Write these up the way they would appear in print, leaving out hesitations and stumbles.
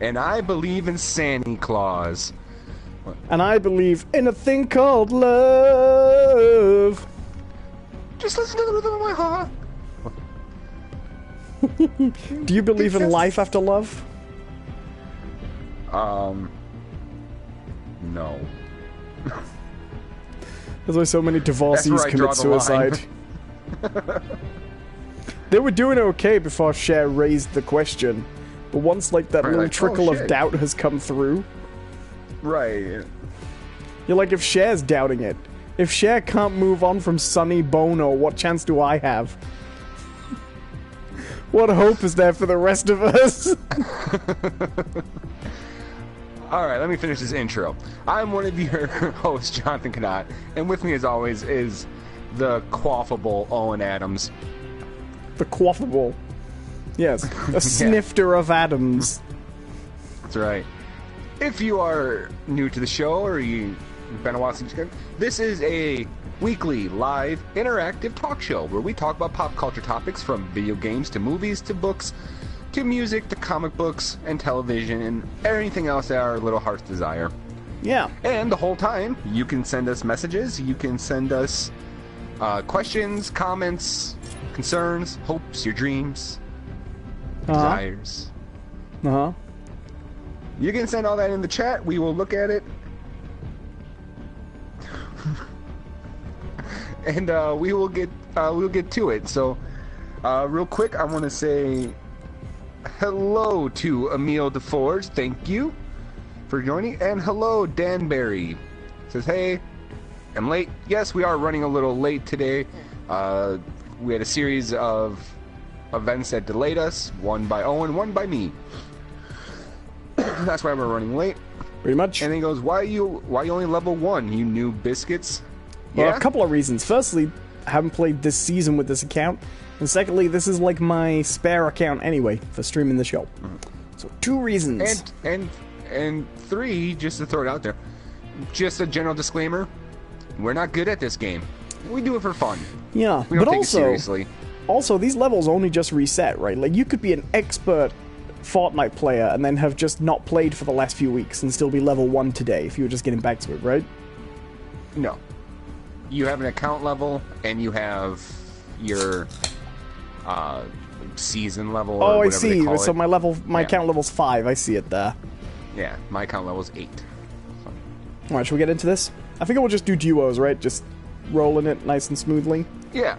And I believe in Santa Claus. And I believe in a thing called love. Just listen to the rhythm of my heart. Do you believe in life after love? No. That's why so many divorcees commit suicide. They were doing okay before Cher raised the question, but once like that little trickle of doubt has come through, right? You're like, if Cher's doubting it, if Cher can't move on from Sonny Bono, what chance do I have? What hope is there for the rest of us? Alright, let me finish this intro. I'm one of your hosts, Jonathan Cadotte, and with me as always is the quaffable Owen Adams. The quaffable. Yes, a snifter of Adams. That's right. If you are new to the show, or you've been a while since you this is a weekly, live, interactive talk show where we talk about pop culture topics from video games to movies to books to music to comic books and television and anything else that our little hearts desire. Yeah. And the whole time, you can send us messages, you can send us questions, comments, concerns, hopes, your dreams, desires. Uh-huh. You can send all that in the chat. We will look at it. And we'll get to it. So, real quick, I want to say hello to Emile DeForge. Thank you for joining. And hello, Danbury. Says, hey, I'm late. Yes, we are running a little late today. We had a series of events that delayed us. One by Owen, one by me. That's why we're running late. Pretty much. And he goes, why you only level 1, you new biscuits? Well, Yeah? a couple of reasons. Firstly, I haven't played this season with this account. And secondly, this is like my spare account anyway for streaming the show. Mm-hmm. So 2 reasons. And 3, just to throw it out there, just a general disclaimer, we're not good at this game. We do it for fun. Yeah, we don't but take also, it seriously. Also, these levels only just reset, right? Like, you could be an expert Fortnite player and then have just not played for the last few weeks and still be level 1 today if you were just getting back to it, right? No. You have an account level, and you have your season level. Oh, or I see. So it. my account level's 5. I see it there. Yeah, my account level's 8. Alright, should we get into this? I think we'll just do duos, right? Just rolling it nice and smoothly. Yeah.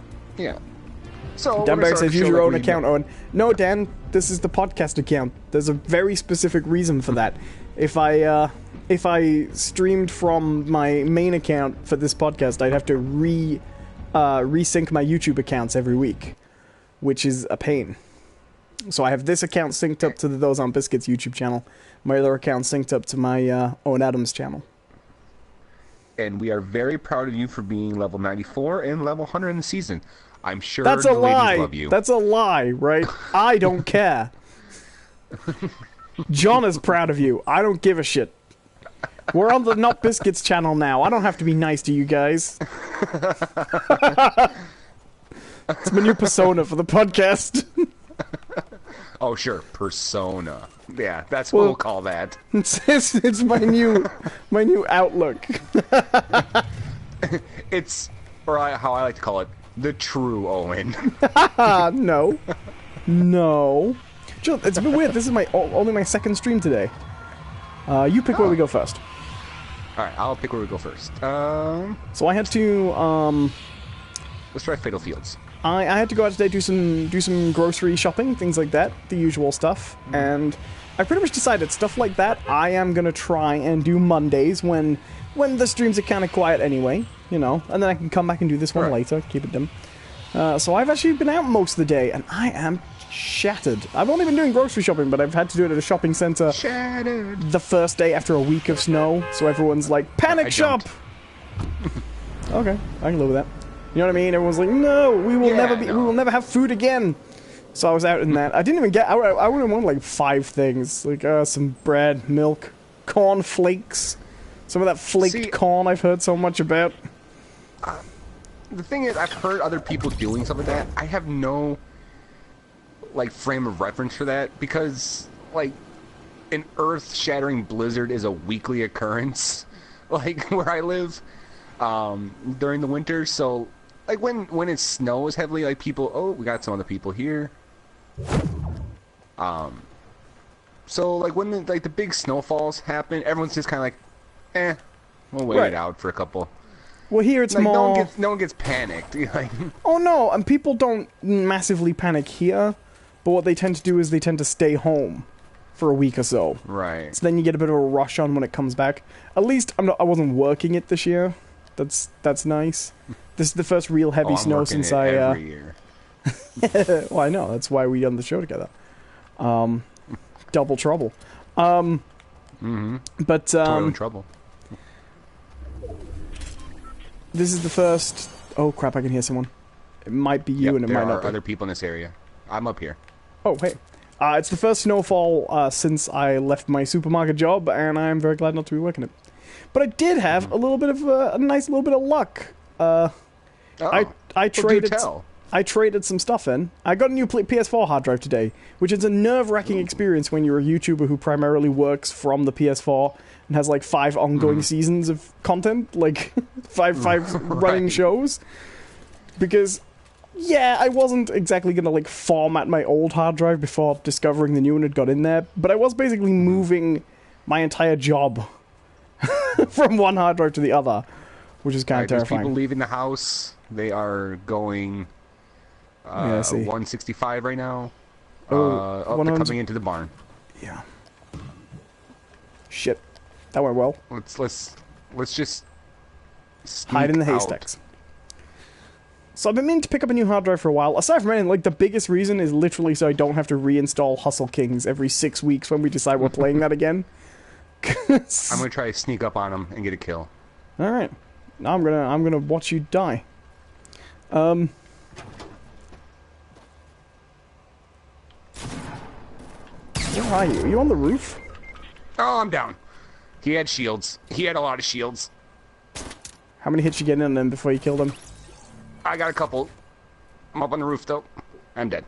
So Danberg says use your own account, Owen. No, Dan, this is the podcast account. There's a very specific reason for that. If I streamed from my main account for this podcast, I'd have to resync my YouTube accounts every week, which is a pain. So I have this account synced up to the Those on Biscuits YouTube channel. My other account synced up to my Owen Adams channel. And we are very proud of you for being level 94 and level 100 in the season. I'm sure That's a the lie. ladies love you. That's a lie, right? I don't care. John is proud of you. I don't give a shit. We're on the Not Biscuits channel now. I don't have to be nice to you guys. It's my new persona for the podcast. Oh, sure. Persona. Yeah, that's what we'll call that. It's my new outlook. It's, or how I like to call it, the true Owen. No. Joe, it's a bit weird. This is only my second stream today. You pick where we go first. Alright, I'll pick where we go first. So I had to, let's try Fatal Fields. I had to go out today, do some grocery shopping, things like that, the usual stuff, and I pretty much decided stuff like that I am gonna try and do Mondays when the streams are kind of quiet anyway, you know, and then I can come back and do this one later, keep it dim. So I've actually been out most of the day, and I am shattered. I've only been doing grocery shopping, but I've had to do it at a shopping center the first day after a week of snow, so everyone's like, panic shop! Okay, I can live with that. You know what I mean? Everyone's like, no, we will never have food again. So I was out in that. I didn't even get, I would have wanted like 5 things. Like, some bread, milk, corn flakes. Some of that flaked corn I've heard so much about. The thing is, I've heard other people doing stuff like that. I have no, like, frame of reference for that. Because, like, an earth-shattering blizzard is a weekly occurrence, like where I live, during the winter. So, like when it snows heavily, like people, oh, we got some other people here. So like when the big snowfalls happen, everyone's just kind of like, we'll wait it out for a couple. Well, here it's like, more... No one gets panicked. Like, oh no, and people don't massively panic here, but what they tend to do is they tend to stay home for a week or so. Right. So then you get a bit of a rush on when it comes back. At least I wasn't working it this year. That's nice. This is the first real heavy snow since every year. Well, I know. That's why we done the show together. Double trouble. But Toil and trouble. This is the first... Oh, crap, I can hear someone. It might be you, and it might not be. There are other people in this area. I'm up here. Oh, hey. It's the first snowfall since I left my supermarket job, and I'm very glad not to be working it. But I did have a little bit of a nice little bit of luck. I traded... I traded some stuff in. I got a new PS4 hard drive today, which is a nerve-wracking experience when you're a YouTuber who primarily works from the PS4 and has like 5 ongoing seasons of content, like five running shows. Because, yeah, I wasn't exactly gonna like format my old hard drive before discovering the new one had got in there, but I was basically moving my entire job from one hard drive to the other, which is kind of terrifying. There's people leaving the house. They are going... 165 right now. They're coming into the barn. Yeah. Shit. That went well. Let's just hide in the haystacks. So I've been meaning to pick up a new hard drive for a while. Aside from anything, like the biggest reason is literally so I don't have to reinstall Hustle Kings every 6 weeks when we decide we're playing that again. I'm gonna try to sneak up on him and get a kill. All right. Now I'm gonna watch you die. Where are you? Are you on the roof? Oh, I'm down. He had shields. He had a lot of shields. How many hits you getting in them before you killed him? I got a couple. I'm up on the roof, though. I'm dead.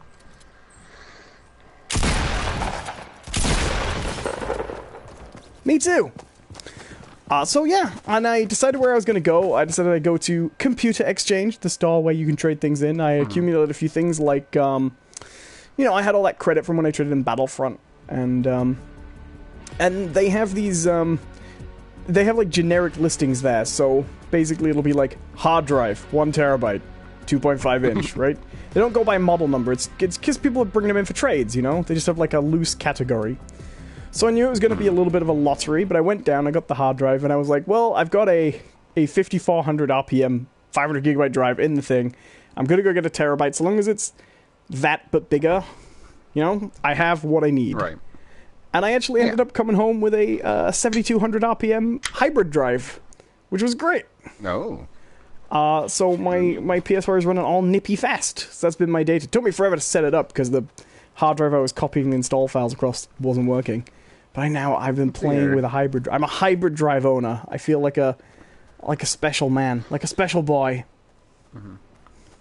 Me too. So yeah, and I decided where I was going to go. I decided I'd go to Computer Exchange, the store where you can trade things in. I accumulated a few things like, you know, I had all that credit from when I traded in Battlefront. And they have these, they have like generic listings there. So basically it'll be like hard drive, 1 terabyte, 2.5 inch, right? They don't go by model number. It's because people are bringing them in for trades, you know? They just have like a loose category. So I knew it was going to be a little bit of a lottery, but I went down, I got the hard drive, and I was like, well, I've got a 5400 RPM, 500 gigabyte drive in the thing. I'm going to go get a terabyte. So long as it's that but bigger, you know, I have what I need. Right. And I actually ended up coming home with a 7200 RPM hybrid drive, which was great. No. So my PS4 is running all nippy fast. So that's been my day. It took me forever to set it up because the hard drive I was copying the install files across wasn't working. But I've been playing with a hybrid. I'm a hybrid drive owner. I feel like a special man, like a special boy. All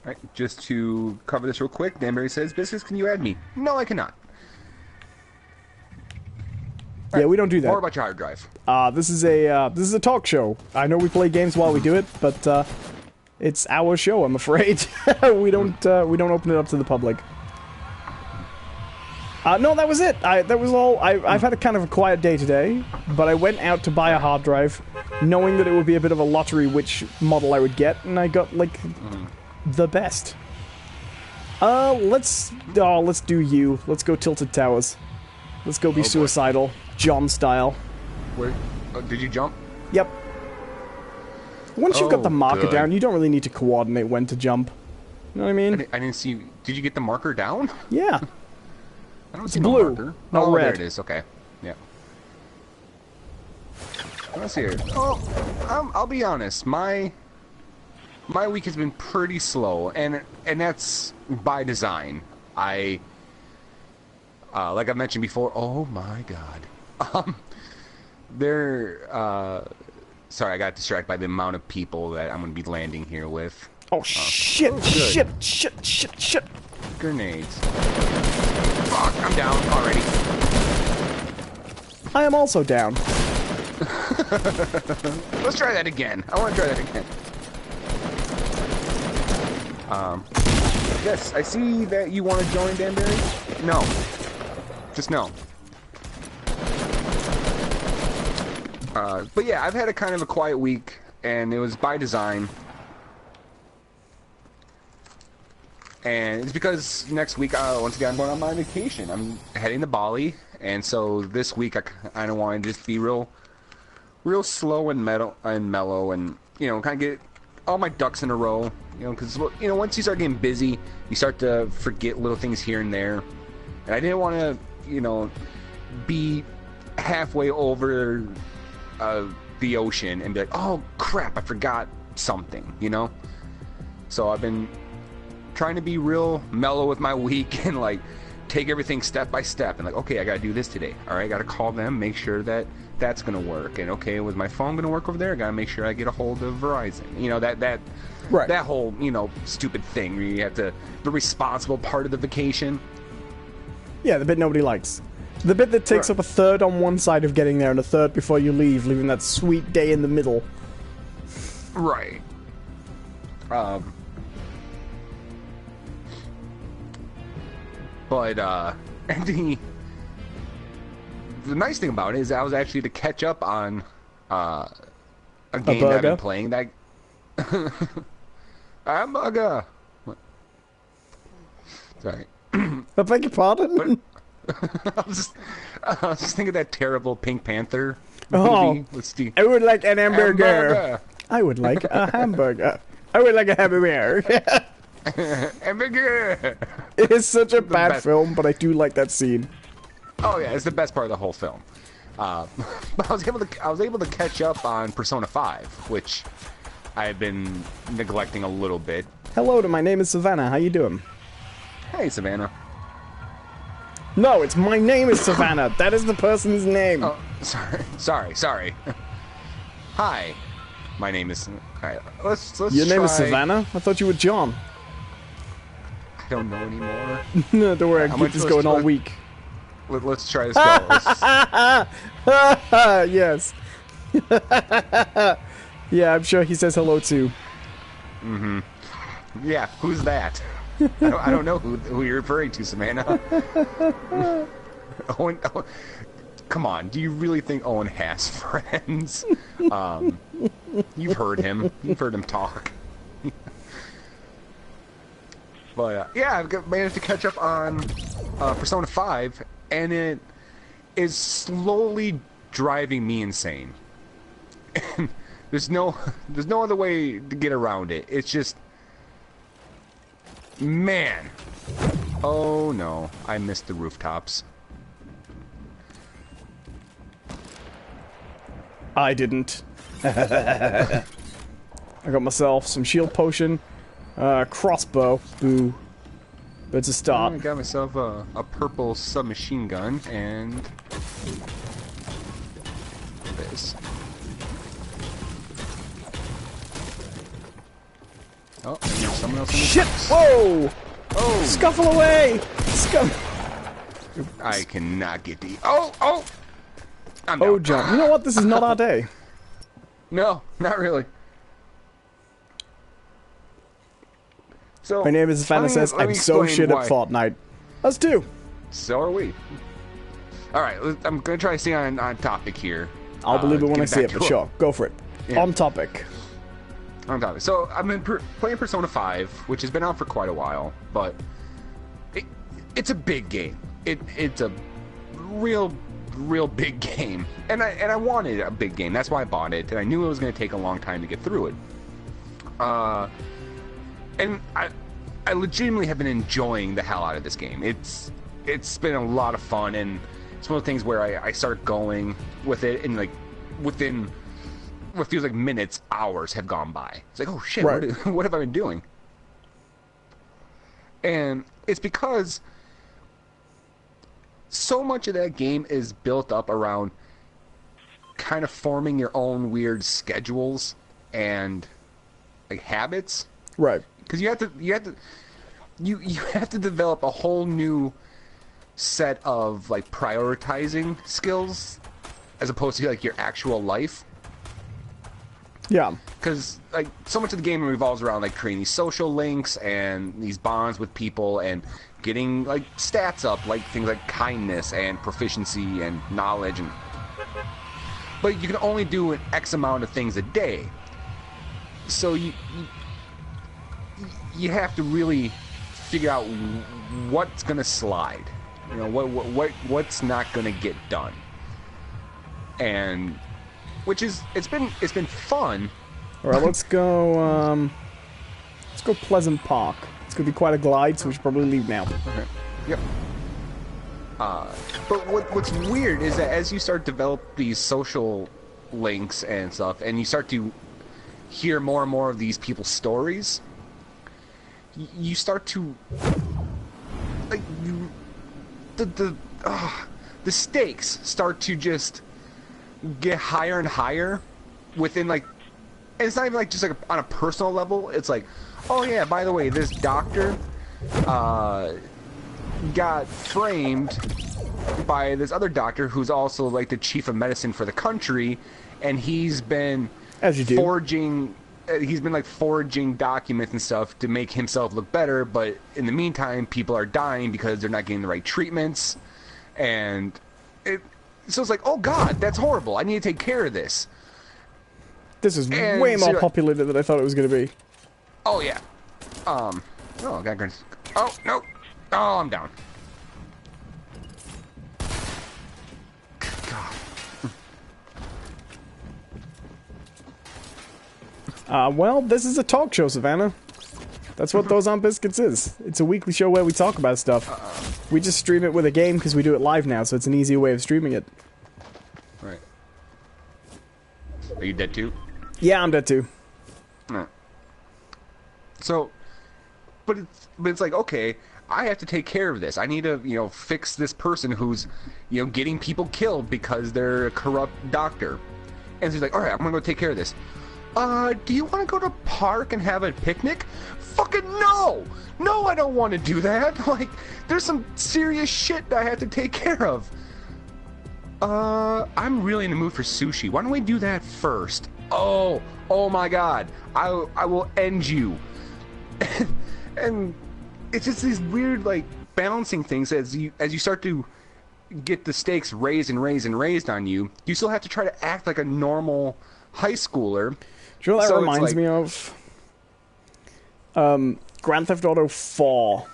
right, just to cover this real quick, Danbury says, "Biscuits, can you add me?" No, I cannot. Yeah, we don't do that. More about your hard drive. This is a talk show. I know we play games while we do it, but it's our show. I'm afraid we don't open it up to the public. No, that was it. That was all. I've had a kind of a quiet day today, but I went out to buy a hard drive, knowing that it would be a bit of a lottery which model I would get, and I got like the best. Let's do you. Let's go Tilted Towers. Let's go be suicidal, John style. Where? Did you jump? Yep. Once you've got the marker down, you don't really need to coordinate when to jump. You know what I mean? I didn't see. Did you get the marker down? Yeah. I don't It's see blue, no marker. not red. There it is. Okay. Yeah. Let's see here. Oh, I'll be honest. My week has been pretty slow, and that's by design. Like I mentioned before. Oh my God. Sorry, I got distracted by the amount of people that I'm going to be landing here with. Oh shit! Shit! Grenades. Fuck, I'm down already. I am also down. Let's try that again. I want to try that again. Yes, I see that you want to join, Danbury. No. Just no. But yeah, I've had a kind of a quiet week, and it was by design. And it's because next week, once again, I'm going on my vacation. I'm heading to Bali, and so this week I kind of want to just be real slow and mellow, and you know, kind of get all my ducks in a row. You know, because you know, once you start getting busy, you start to forget little things here and there. And I didn't want to, you know, be halfway over the ocean and be like, oh crap, I forgot something. You know. So I've been trying to be real mellow with my week and like take everything step by step and like, okay, I gotta do this today. All right, I gotta call them, make sure that that's gonna work. And okay, was my phone gonna work over there? I gotta make sure I get a hold of Verizon. You know, that Right. That whole, you know, stupid thing where you have to, the responsible part of the vacation. Yeah, the bit nobody likes. The bit that takes up a third on one side of getting there and a third before you leave, leaving that sweet day in the middle. Right. But the nice thing about it is I was actually to catch up on a game that I've been playing. That hamburger. Sorry. I beg your pardon? I was just thinking of that terrible Pink Panther movie with Steve. I would like an hamburger. I would like a hamburger. I would like a hamburger. Hamburger. It is such a bad film, but I do like that scene. Oh yeah, it's the best part of the whole film. But I was able to catch up on Persona 5, which I have been neglecting a little bit. Hello, my name is Savannah. How you doing? Hey, Savannah. No, it's my name is Savannah. That is the person's name. Oh, sorry. Hi, my name is. Alright, let's. Your name is Savannah? I thought you were John. I don't know anymore. No, don't worry. I'll keep this going all week. Let's try this go. Yes. Yeah, I'm sure he says hello too. Mm-hmm. Yeah, who's that? I don't know who you're referring to, Savannah. Owen, come on, do you really think Owen has friends? You've heard him. You've heard him talk. But yeah, I've managed to catch up on Persona 5, and it is slowly driving me insane. There's no other way to get around it. It's just, man. Oh no, I missed the rooftops. I didn't. I got myself some shield potion, crossbow. Boo. But it's a start. I got myself a purple submachine gun and this. Oh, there's someone else in the Shit! house. Whoa! Oh! Scuffle away! I cannot get the. Oh! I'm Oh, down. John. You know what? This is not our day. No, not really. So My name is Savannah says, I'm so shit at Fortnite. Us too. So are we. Alright, I'm going to try to stay on topic here. I'll believe it when I see it, but sure. Go for it. Yeah. On topic. On topic. So, I've been playing Persona 5, which has been out for quite a while, but it's a big game. It's a real big game. And I wanted a big game. That's why I bought it, and I knew it was going to take a long time to get through it. And I legitimately have been enjoying the hell out of this game. It's been a lot of fun, and it's one of the things where I start going with it, and like within what feels like minutes, hours have gone by. It's like, oh shit, right. what have I been doing? And it's because so much of that game is built up around kind of forming your own weird schedules and like habits. Right. Because you have to develop a whole new set of like prioritizing skills as opposed to like your actual life. Yeah. Because like so much of the game revolves around like creating these social links and these bonds with people and getting like stats up, like things like kindness and proficiency and knowledge, and but you can only do an X amount of things a day. So you have to really figure out what's gonna slide. You know, what's not gonna get done. And which is it's been fun. All right, let's go Pleasant Park. It's gonna be quite a glide, so we should probably leave now. Okay. Yep. But what's weird is that as you start to develop these social links and stuff, and you start to hear more and more of these people's stories, you start to like the stakes start to just get higher and higher within like, and it's not even like just like on a personal level. It's like, oh yeah, by the way, this doctor got framed by this other doctor who's also like the chief of medicine for the country, and he's been forging documents and stuff to make himself look better, but in the meantime people are dying because they're not getting the right treatments, and so it's like, oh god, that's horrible, I need to take care of this. This is way more populated than I thought it was going to be. Oh yeah. Oh, got guns. Oh no. Oh, I'm down. God. Well, this is a talk show, Savannah. That's what Those On Biscuits is. It's a weekly show where we talk about stuff. We just stream it with a game because we do it live now, so it's an easier way of streaming it. Right. Are you dead too? Yeah, I'm dead too. No. So, but it's like, okay, I have to take care of this. I need to, you know, fix this person who's, you know, getting people killed because they're a corrupt doctor. And so he's like, all right, I'm gonna go take care of this. Do you want to go to a park and have a picnic? Fucking no! No, I don't want to do that. Like, there's some serious shit that I have to take care of. I'm really in the mood for sushi. Why don't we do that first? Oh my god. I will end you. And it's just these weird, like, balancing things as you start to get the stakes raised and raised and raised on you. You still have to try to act like a normal high schooler. Do you know what that reminds me of? Grand Theft Auto 4.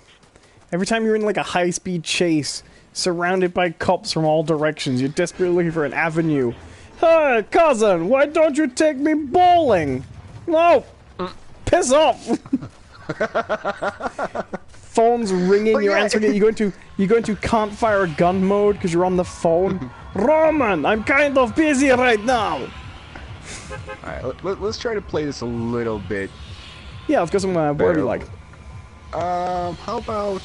Every time you're in like a high-speed chase, surrounded by cops from all directions, you're desperately looking for an avenue. Hey, cousin, why don't you take me bowling? No! Piss off! Phone's ringing, you're answering it, you go into can't fire a gun mode because you're on the phone. Roman, I'm kind of busy right now! Alright, let's try to play this a little bit. Yeah, let's go somewhere, wherever you like. How about...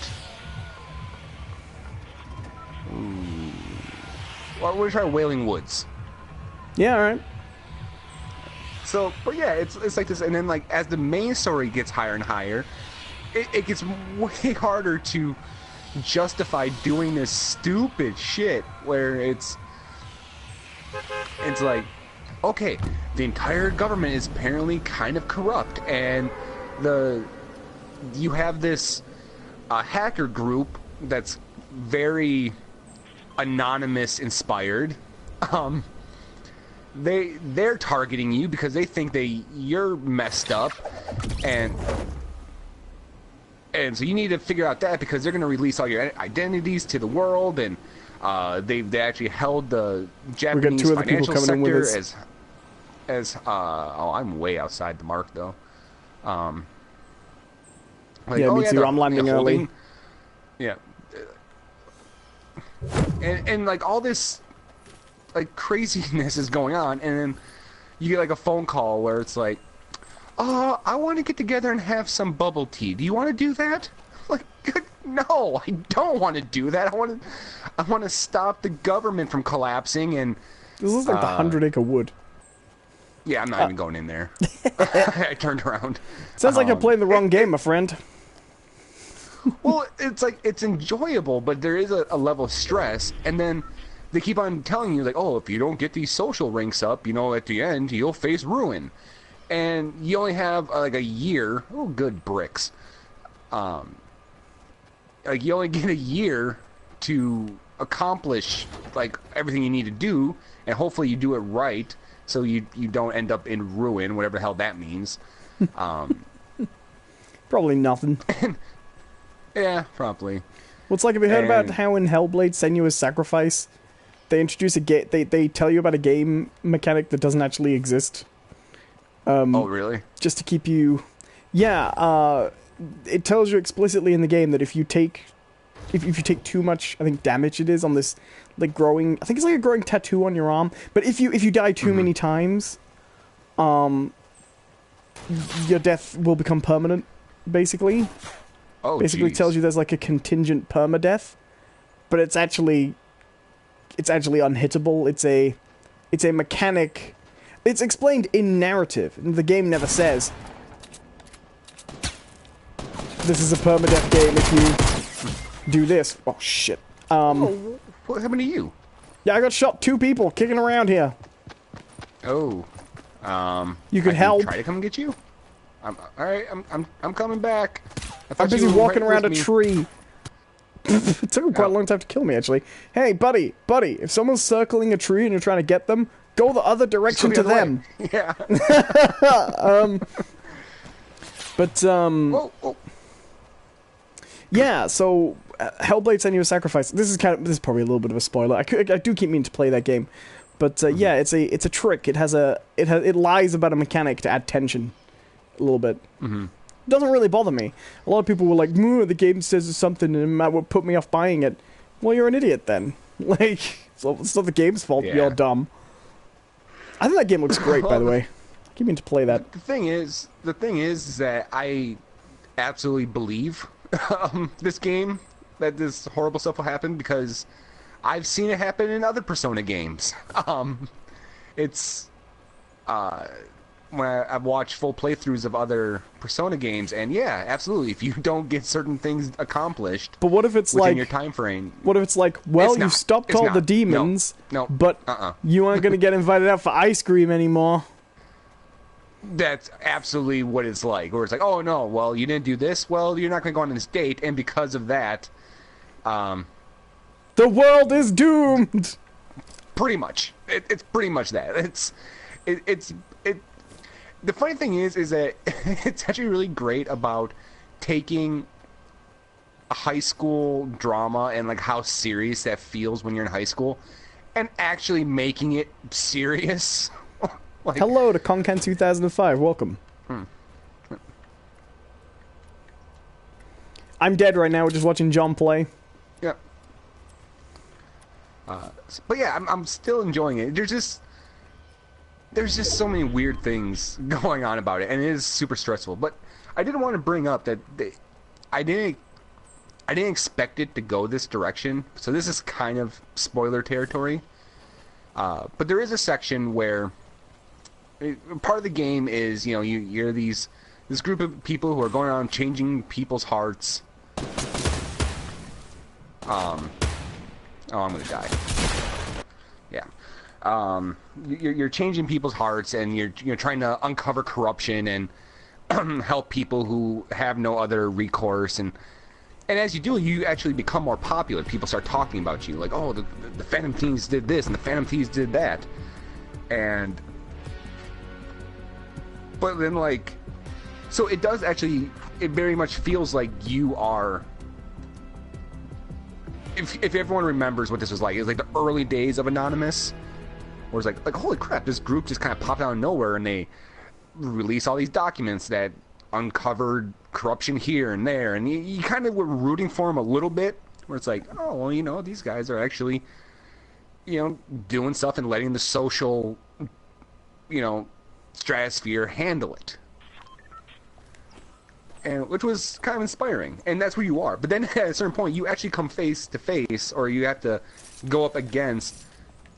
Well, we're gonna try Wailing Woods. Yeah, alright. So, but yeah, it's like this, and then like as the main story gets higher and higher, it gets way harder to justify doing this stupid shit where it's like, okay, the entire government is apparently kind of corrupt, and you have this hacker group that's very anonymous inspired. They're targeting you because they think you're messed up, and so you need to figure out that because they're going to release all your identities to the world, and they actually held the Japanese financial sector as oh, I'm way outside the mark though. Like, yeah, me too. I'm landing early. Yeah, and like all this like craziness is going on, and then you get like a phone call where it's like, I want to get together and have some bubble tea. Do you want to do that? Like, no, I don't want to do that. I want to stop the government from collapsing. And this looks like the 100-acre wood. Yeah, I'm not even going in there. I turned around. Sounds like you're playing the wrong game, my friend. Well, it's like, it's enjoyable, but there is a level of stress, and then they keep on telling you, like, oh, if you don't get these social ranks up, you know, at the end, you'll face ruin. And you only have, like, a year. Oh, good bricks. Like, you only get a year to accomplish, like, everything you need to do, and hopefully you do it right, so you don't end up in ruin, whatever the hell that means. Probably nothing. Yeah, probably. Well, it's like, have you heard about how in Hellblade: Senua's Sacrifice, they introduce they tell you about a game mechanic that doesn't actually exist? Oh, really? Just to keep you... Yeah, it tells you explicitly in the game that if you take too much, I think, damage it is on this, like, growing... I think it's like a growing tattoo on your arm. But if you die too many times, your death will become permanent, basically. Oh, basically geez. tells you there's, like, a contingent permadeath. But it's actually unhittable. It's a mechanic... It's explained in narrative. The game never says, this is a permadeath game if you do this. Oh, shit. Oh, what happened to you? Yeah, I got shot. 2 people kicking around here. Oh. You could help. Try to come get you? Alright, I'm coming back. I'm busy walking around a tree. It took him quite a long time to kill me, actually. Hey, buddy, if someone's circling a tree and you're trying to get them, go the other direction to them. Yeah. Whoa, whoa. Yeah, so Hellblade: Senua's Sacrifice. This is probably a little bit of a spoiler. I do keep meaning to play that game, but yeah, it's a trick. It lies about a mechanic to add tension a little bit. Doesn't really bother me. A lot of people were like, the game says something and that would put me off buying it. Well, you're an idiot then. Like, it's not the game's fault you're dumb. I think that game looks great, by the way. Keep meaning to play that. The thing is that I absolutely believe this game, that this horrible stuff will happen, because I've seen it happen in other Persona games. When I've watched full playthroughs of other Persona games, and yeah, absolutely, if you don't get certain things accomplished, but what if it's within like your time frame? What if it's like, well, you stopped all the demons, but you aren't going to get invited out for ice cream anymore? That's absolutely what it's like. Where it's like, oh no, well, you didn't do this, well, you're not going to go on this date, and because of that, the world is doomed. Pretty much, it's pretty much that. The funny thing is that it's actually really great about taking a high school drama and like how serious that feels when you're in high school, and actually making it serious. Like, hello to Concan 2005. Welcome. I'm dead right now. We're just watching John play. Yeah. But yeah, I'm still enjoying it. There's just so many weird things going on about it, and it is super stressful. But I didn't want to bring up that I didn't expect it to go this direction, so this is kind of spoiler territory. But there is a section where part of the game is, you're this group of people who are going around changing people's hearts. Oh, I'm gonna die. Yeah. You're changing people's hearts, and you're trying to uncover corruption and help people who have no other recourse, and as you do, you actually become more popular. People start talking about you, like, oh, the Phantom Thieves did this and the Phantom Thieves did that, but then, like, so it does actually, it very much feels like you are. If everyone remembers what this was like, it was like the early days of Anonymous. Where it's like, holy crap, this group just kind of popped out of nowhere, and they release all these documents that uncovered corruption here and there, and you kind of were rooting for them a little bit, where it's like, oh, well, these guys are actually, doing stuff and letting the social, stratosphere handle it. And which was kind of inspiring, and that's where you are. But then at a certain point, you actually come face to face, or you have to go up against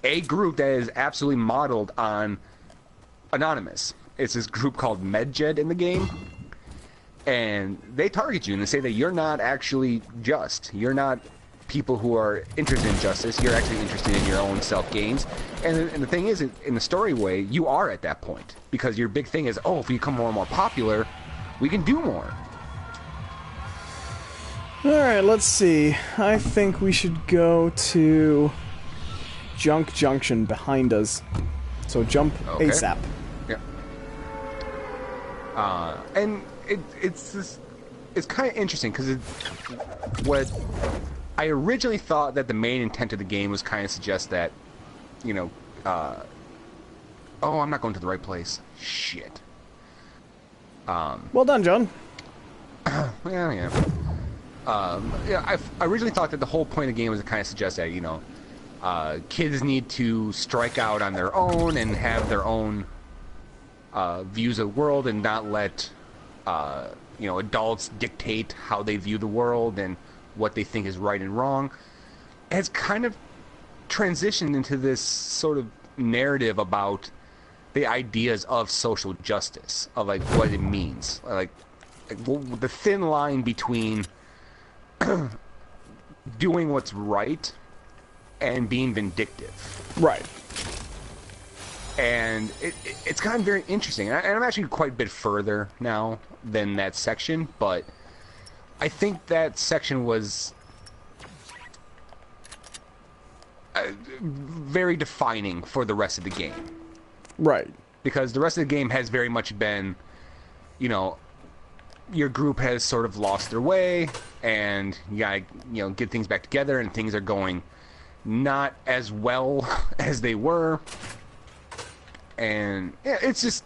a group that is absolutely modeled on Anonymous. It's this group called Medjed in the game, and they target you and they say that you're not actually just. You're not people who are interested in justice. You're actually interested in your own self gains, and the thing is, in the story way, you are at that point because your big thing is, oh, if we become more and more popular, we can do more. All right, let's see. I think we should go to Junk Junction behind us. So jump ASAP. Yeah. And it's kind of interesting because what I originally thought that the main intent of the game was kind of suggest that, you know, oh, I'm not going to the right place. Shit. Well done, John. Yeah. I originally thought that the whole point of the game was to kind of suggest that, you know, kids need to strike out on their own and have their own views of the world and not let, you know, adults dictate how they view the world and what they think is right and wrong. It's kind of transitioned into this sort of narrative about the ideas of social justice, of like what it means, like the thin line between doing what's right and being vindictive. Right. And it's gotten very interesting. And I'm actually quite a bit further now than that section, but I think that section was very defining for the rest of the game. Right. Because the rest of the game has very much been, you know, your group has sort of lost their way, and you gotta, you know, get things back together, and things are going not as well as they were. And yeah, it's just,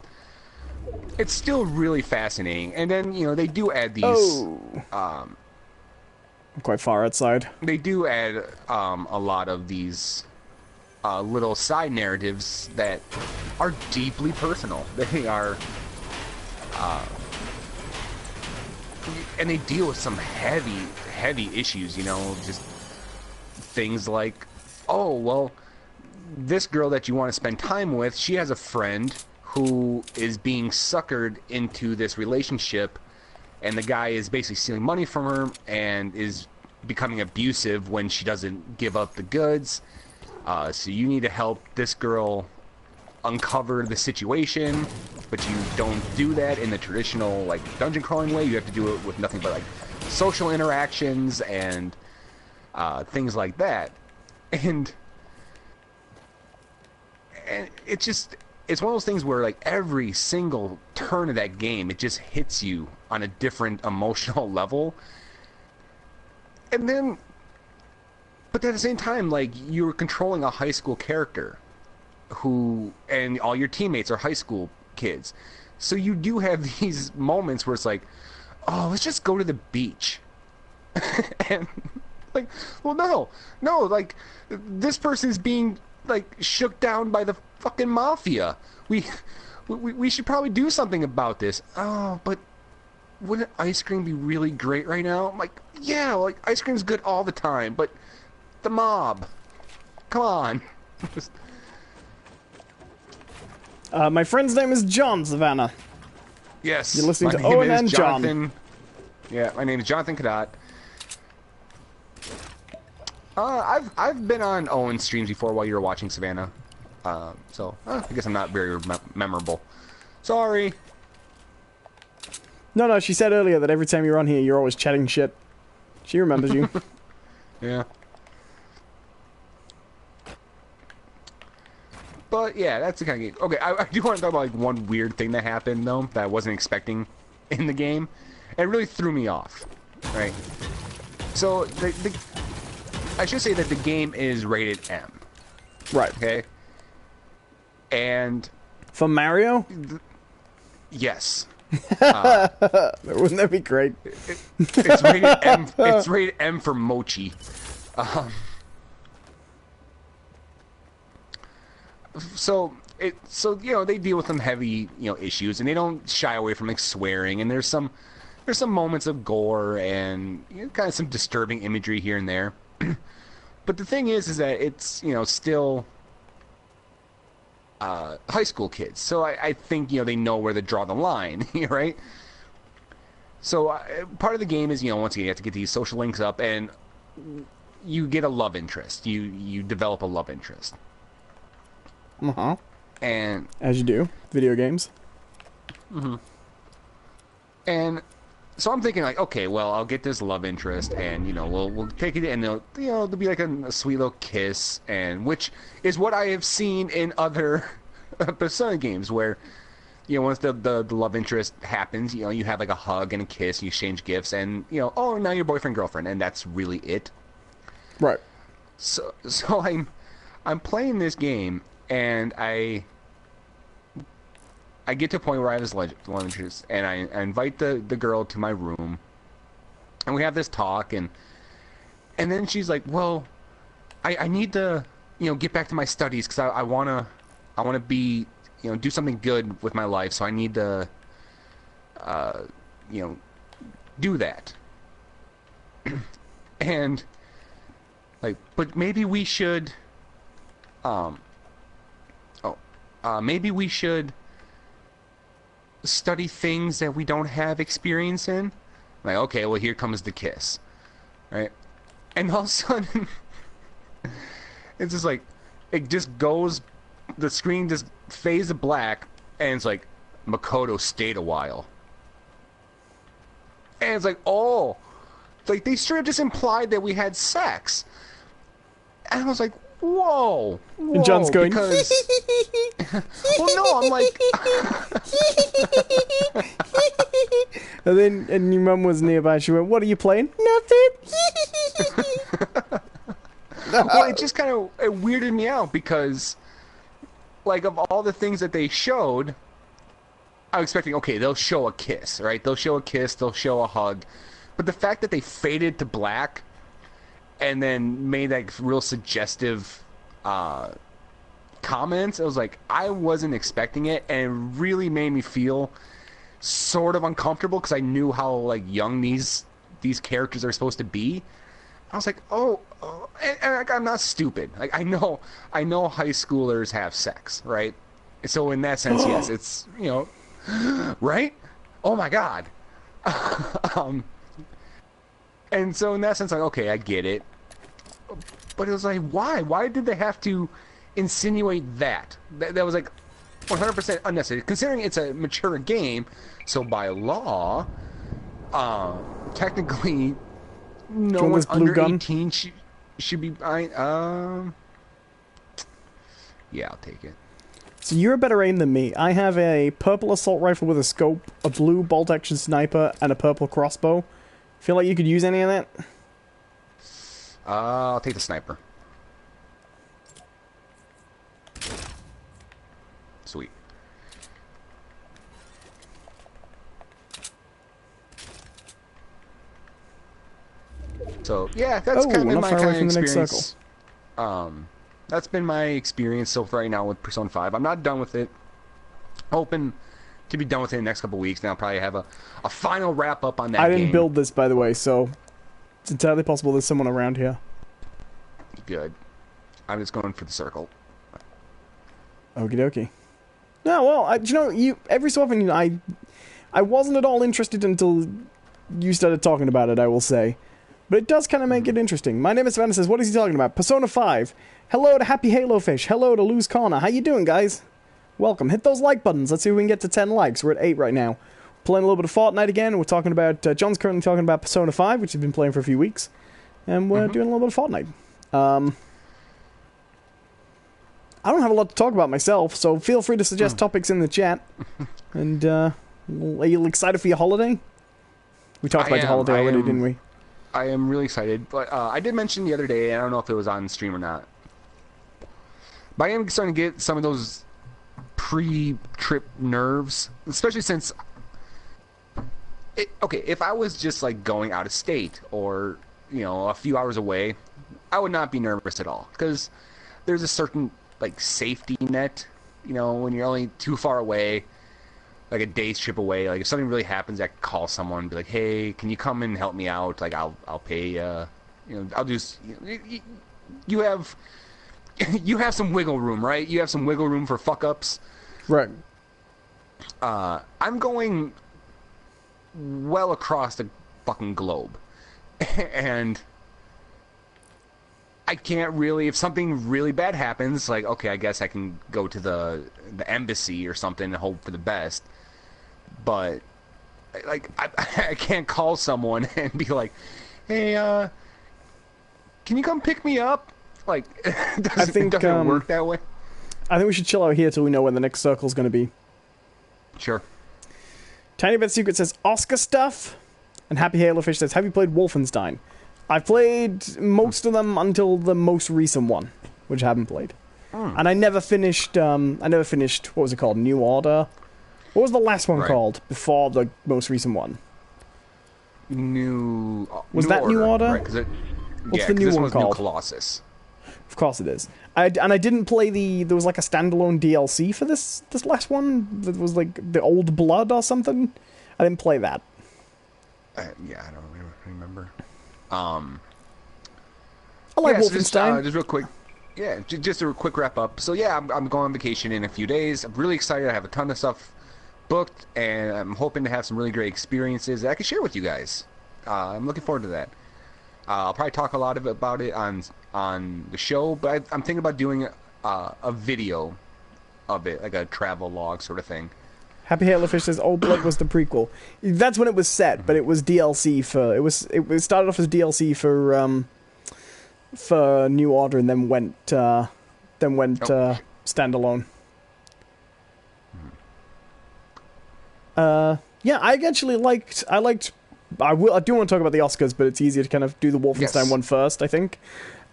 it's still really fascinating. And then, you know, they do add these quite far outside. They do add a lot of these little side narratives that are deeply personal. They are and they deal with some heavy issues, you know, just things like, oh, well, this girl that you want to spend time with, she has a friend who is being suckered into this relationship, and the guy is basically stealing money from her and is becoming abusive when she doesn't give up the goods. So you need to help this girl uncover the situation, but you don't do that in the traditional, like, dungeon crawling way. You have to do it with nothing but, like, social interactions and things like that. And it's just, it's one of those things where, like, every single turn of that game, it just hits you on a different emotional level. And then, but at the same time, like, you're controlling a high school character who, and all your teammates are high school kids. So you do have these moments where it's like, oh, let's just go to the beach. And, like, well, no, like, this person's being, like, shook down by the fucking mafia. We should probably do something about this. Oh, but wouldn't ice cream be really great right now? I'm like, yeah, like, ice cream's good all the time, but the mob, come on. My friend's name is John, Savannah. Yes. You're listening to Owen and John. Yeah, my name is Jonathan Cadotte. I've been on Owen's streams before while you were watching Savannah. So I guess I'm not very memorable. Sorry. No, she said earlier that every time you're on here, you're always chatting shit. She remembers you. Yeah. But yeah, that's the kind of game. Okay, I do want to talk about, like, one weird thing that happened though that I wasn't expecting in the game. It really threw me off. Right. So I should say that the game is rated M. Right. Okay. And for Mario? Yes. Wouldn't that be great? It's rated M. It's rated M for Mochi. So you know, they deal with some heavy, you know, issues, and they don't shy away from, like, swearing, and there's some moments of gore and, you know, kind of some disturbing imagery here and there. But the thing is that it's, you know, still high school kids, so I think, you know, they know where to draw the line, right? So part of the game is, you know, once again, you have to get these social links up, and you get a love interest. You develop a love interest. Uh-huh. And as you do, video games. Mm-hmm. And so I'm thinking like, okay, well, I'll get this love interest, and we'll take it, and there'll be like a sweet little kiss, and which is what I have seen in other Persona games, where once the love interest happens, you have like a hug and a kiss, you exchange gifts, and oh, now you're boyfriend girlfriend, and that's really it. Right. So I'm playing this game, and I get to a point where I have this love interest, and I invite the girl to my room, and we have this talk, and then she's like, well, I need to get back to my studies, because I wanna be do something good with my life, so I need to do that. And like, but maybe we should maybe we should study things that we don't have experience in. Like, okay, well, here comes the kiss, right? And all of a sudden it's just like, it just goes, the screen just fades to black, and it's like, Makoto stayed a while. And it's like, oh, like they straight up just implied that we had sex. And I was like, whoa. And John's going, because well, no, I'm like and your mum was nearby, she went, what are you playing? Nothing. well, it just kind of weirded me out, because like, of all the things that they showed, I was expecting, okay, they'll show a kiss, right? They'll show a kiss, they'll show a hug. But the fact that they faded to black and then made like real suggestive comments, I was like, I wasn't expecting it, and it really made me feel sort of uncomfortable, because I knew how like young these characters are supposed to be. I was like, oh, and I'm not stupid. Like, I know high schoolers have sex, right? So in that sense, yes, it's right? Oh my god. And so in that sense, like, okay, I get it. But it was like, why? Why did they have to insinuate that? That was like 100% unnecessary, considering it's a mature game. So by law, technically, no one under 18 should be buying. Yeah, I'll take it. So you're a better aim than me. I have a purple assault rifle with a scope, a blue bolt-action sniper, and a purple crossbow. Feel like you could use any of that? I'll take the sniper. Sweet. So yeah, that's kind of been my kind of experience. That's been my experience so far right now with Persona 5. I'm not done with it. Hoping to be done with it in the next couple weeks. Then I'll probably have a final wrap up on that. I didn't build this, by the way, so it's entirely possible there's someone around here. Good. I'm just going for the circle. Okie dokie. No, well, every so often, I wasn't at all interested until you started talking about it, I will say. But it does kind of make it interesting. My name is Savannah says, what is he talking about? Persona 5. Hello to Happy Halo Fish. Hello to Lose Corner. How you doing, guys? Welcome. Hit those like buttons. Let's see if we can get to 10 likes. We're at 8 right now. Playing a little bit of Fortnite again. We're talking about, John's currently talking about Persona 5, which he's been playing for a few weeks. And we're doing a little bit of Fortnite. I don't have a lot to talk about myself, so feel free to suggest topics in the chat. And, are you excited for your holiday? We talked about your holiday already, didn't we? I am really excited, but I did mention the other day, I don't know if it was on stream or not, but I am starting to get some of those pre-trip nerves, especially since, okay, if I was just like going out of state or, a few hours away, I would not be nervous at all, because there's a certain like safety net, when you're only too far away, like a day's trip away. Like if something really happens, I can call someone and be like, hey, can you come and help me out? Like I'll pay, I'll just, you have some wiggle room, right? You have some wiggle room for fuck ups. Right. I'm going well across the fucking globe. And I can't really. If something really bad happens, like okay, I guess I can go to the embassy or something and hope for the best. But like I can't call someone and be like, hey, can you come pick me up? Like, it doesn't work that way. I think we should chill out here till we know when the next circle's going to be. Sure. Tiny Bed Secret says Oscar stuff, and Happy Halofish says, have you played Wolfenstein? I've played most of them until the most recent one, which I haven't played. And I never finished, what was it called? New Order? What was the last one called before the most recent one? New New Order? Right, What's the new one called? New Colossus. Of course it is. I didn't play there was like a standalone DLC for this last one that was like the Old Blood or something. I didn't play that. Yeah, I don't remember. I like Wolfenstein. Just real quick. Yeah, just a quick wrap up. So yeah, I'm going on vacation in a few days. I'm really excited. I have a ton of stuff booked, and I'm hoping to have some really great experiences that I can share with you guys. I'm looking forward to that. I'll probably talk a lot about it on the show, but I'm thinking about doing a video of it, like a travel log sort of thing. Happy Halofish says Old Blood was the prequel. That's when it was set, but it was DLC for it started off as DLC for New Order and then went standalone. Yeah, I do want to talk about the Oscars, but it's easier to kind of do the Wolfenstein one first, I think.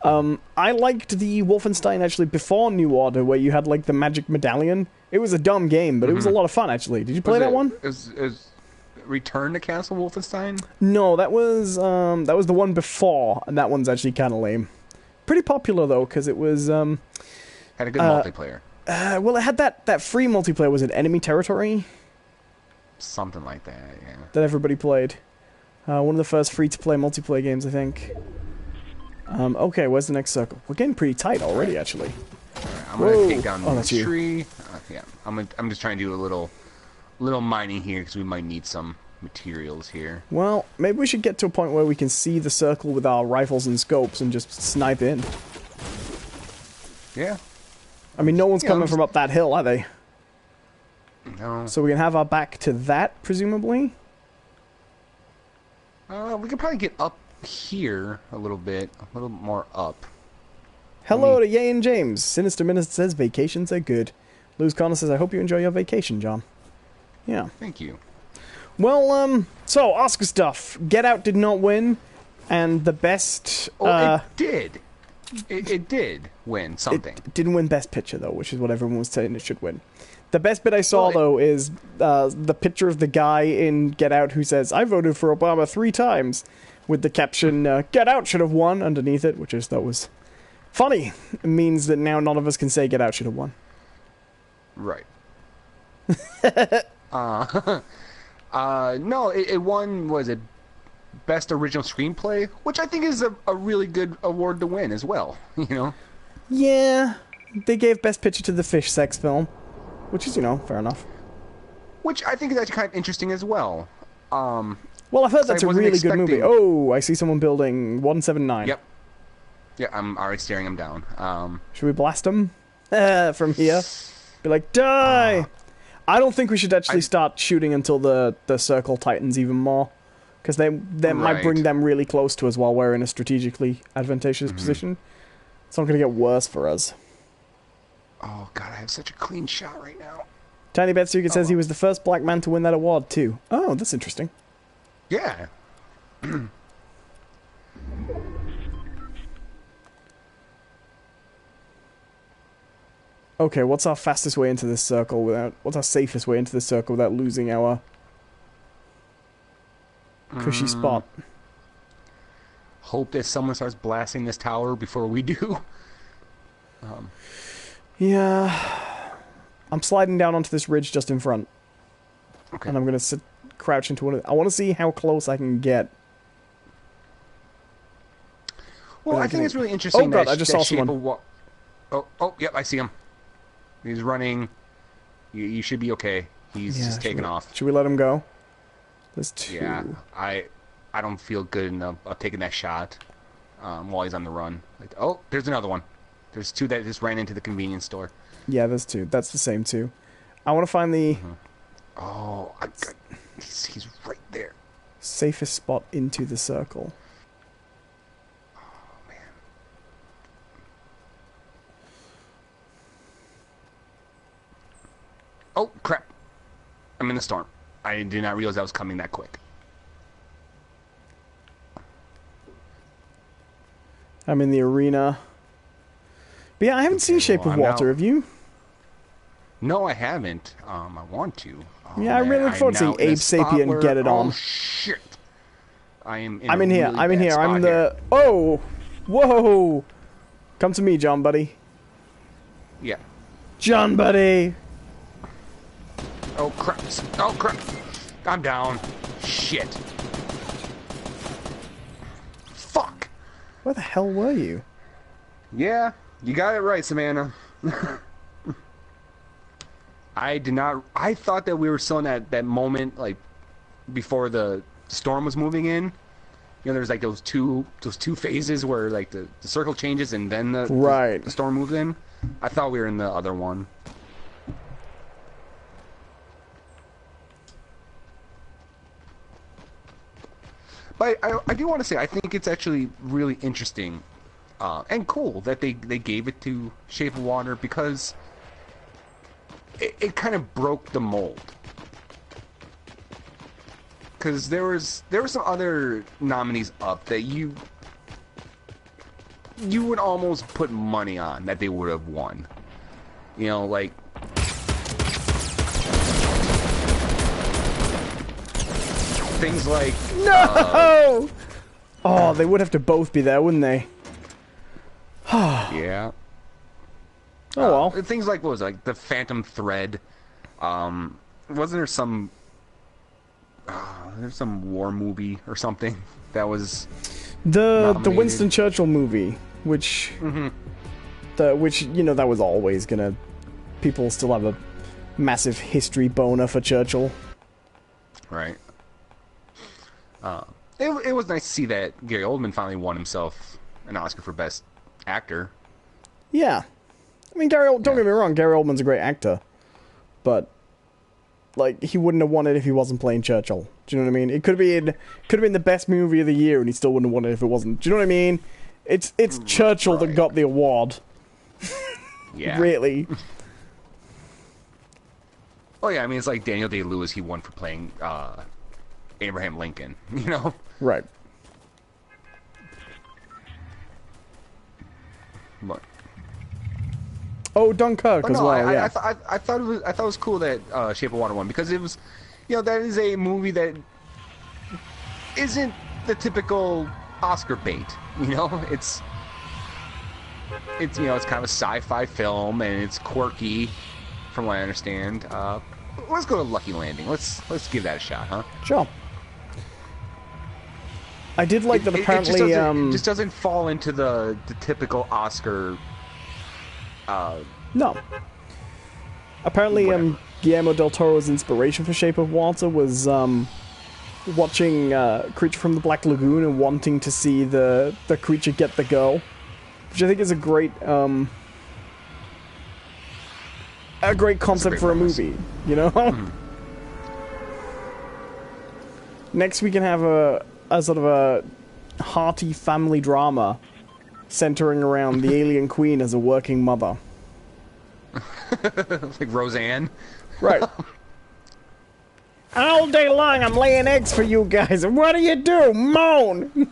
I liked the Wolfenstein actually before New Order, where you had like the magic medallion. It was a dumb game, but it was a lot of fun actually. Did you play that one? Is Return to Castle Wolfenstein? No, that was the one before, and that one's actually kind of lame. Pretty popular though, because it was had a good multiplayer. Well, it had that free multiplayer. Was it Enemy Territory? Something like that, yeah. That everybody played. One of the first free-to-play multiplayer games, I think. Okay, where's the next circle? We're getting pretty tight already, actually. I'm gonna take down the tree. Yeah, I'm just trying to do a little mining here because we might need some materials here. Well, maybe we should get to a point where we can see the circle with our rifles and scopes and just snipe in. Yeah. I mean, no one's coming from up that hill, are they? No. So we can have our back to that, presumably? We could probably get up here a little more up. Hello to Ye and James. Sinister Minister says vacations are good. Luz Connor says, I hope you enjoy your vacation, John. Yeah. Thank you. Well, so, Oscar stuff. Get Out did not win, and the best... it did. It did win something. It didn't win Best Picture, though, which is what everyone was saying it should win. The best bit I saw, though, is the picture of the guy in Get Out who says, I voted for Obama 3 times, with the caption, Get Out should have won, underneath it, which I just thought was funny. It means that now none of us can say Get Out should have won. Right. No, it won, was it Best Original Screenplay, which I think is a really good award to win as well, you know? Yeah, they gave Best Picture to the fish sex film. Which is, fair enough. Which I think is actually kind of interesting as well. Well, I've heard that's a really good movie. Oh, I see someone building 179. Yep. Yeah, I'm already staring him down. Should we blast him from here? Be like, die! I don't think we should actually start shooting until the circle tightens even more. Because they might bring them really close to us while we're in a strategically advantageous position. It's not going to get worse for us. Oh, God, I have such a clean shot right now. Tiny Betsuga says he was the first black man to win that award, too. Oh, that's interesting. Yeah. Okay, what's our fastest way into this circle what's our safest way into this circle without losing our cushy spot? Hope that someone starts blasting this tower before we do. Yeah. I'm sliding down onto this ridge just in front. Okay. And I'm going to crouch into one of I want to see how close I can get. Well, I think it's really interesting. Oh, God, I just saw someone. Yep, I see him. He's running. You should be okay. He's just taking off. Should we let him go? There's 2. Yeah, I don't feel good enough taking that shot. while he's on the run. Like, oh, there's another one. There's two that just ran into the convenience store. Yeah, there's two. That's the same two. I want to find the... Oh, he's right there. Safest spot into the circle. Oh, man. Oh, crap. I'm in the storm. I did not realize I was coming that quick. I'm in the arena. But yeah, I haven't seen Shape of Water, have you? No, I haven't. I want to. Oh, yeah, I really look forward to seeing Abe Sapien get it on. Oh, shit. I'm in here. I'm in here. I'm the... Oh! Whoa! Come to me, John Buddy. Yeah. John Buddy! Oh, crap. Oh, crap. I'm down. Shit. Fuck. Where the hell were you? Yeah, you got it right, Savannah. I did not... I thought that we were still in that moment, like, before the storm was moving in. You know, there's like those two phases where, like, the circle changes and then the storm moves in. I thought we were in the other one. But I do want to say, I think it's actually really interesting and cool that they gave it to Shape of Water, because it kind of broke the mold. Because there were some other nominees up that you would almost put money on that they would have won. You know, like... things like... No! Oh, they would have to both be there, wouldn't they? Yeah. Oh, well. Things like, what was it, like the Phantom Thread? Wasn't there some... there's some war movie or something that was... The Winston Churchill movie, which... which, you know, that was always gonna... People still have a massive history boner for Churchill. Right. It was nice to see that Gary Oldman finally won himself an Oscar for Best Actor. Yeah. I mean, don't get me wrong, Gary Oldman's a great actor. But, like, he wouldn't have won it if he wasn't playing Churchill. Do you know what I mean? It could have been the best movie of the year and he still wouldn't have won it if it wasn't. Do you know what I mean? It's Churchill that got the award. Yeah. Really. Oh yeah, I mean, it's like Daniel Day-Lewis, he won for playing Abraham Lincoln, you know? Right. But... Oh, Dunkirk as well, yeah. I thought it was cool that Shape of Water won, because it was, you know, that is a movie that isn't the typical Oscar bait, you know? It's you know, it's kind of a sci-fi film and it's quirky, from what I understand. Let's go to Lucky Landing. Let's give that a shot, huh? Sure. I did like that apparently... It just doesn't fall into the typical Oscar... No. Apparently, Guillermo del Toro's inspiration for Shape of Water was watching Creature from the Black Lagoon and wanting to see the creature get the girl, which I think is a great concept for a movie, you know? Next we can have a sort of a hearty family drama centering around the alien queen as a working mother. Like Roseanne? Right. All day long I'm laying eggs for you guys, and what do you do? Moan!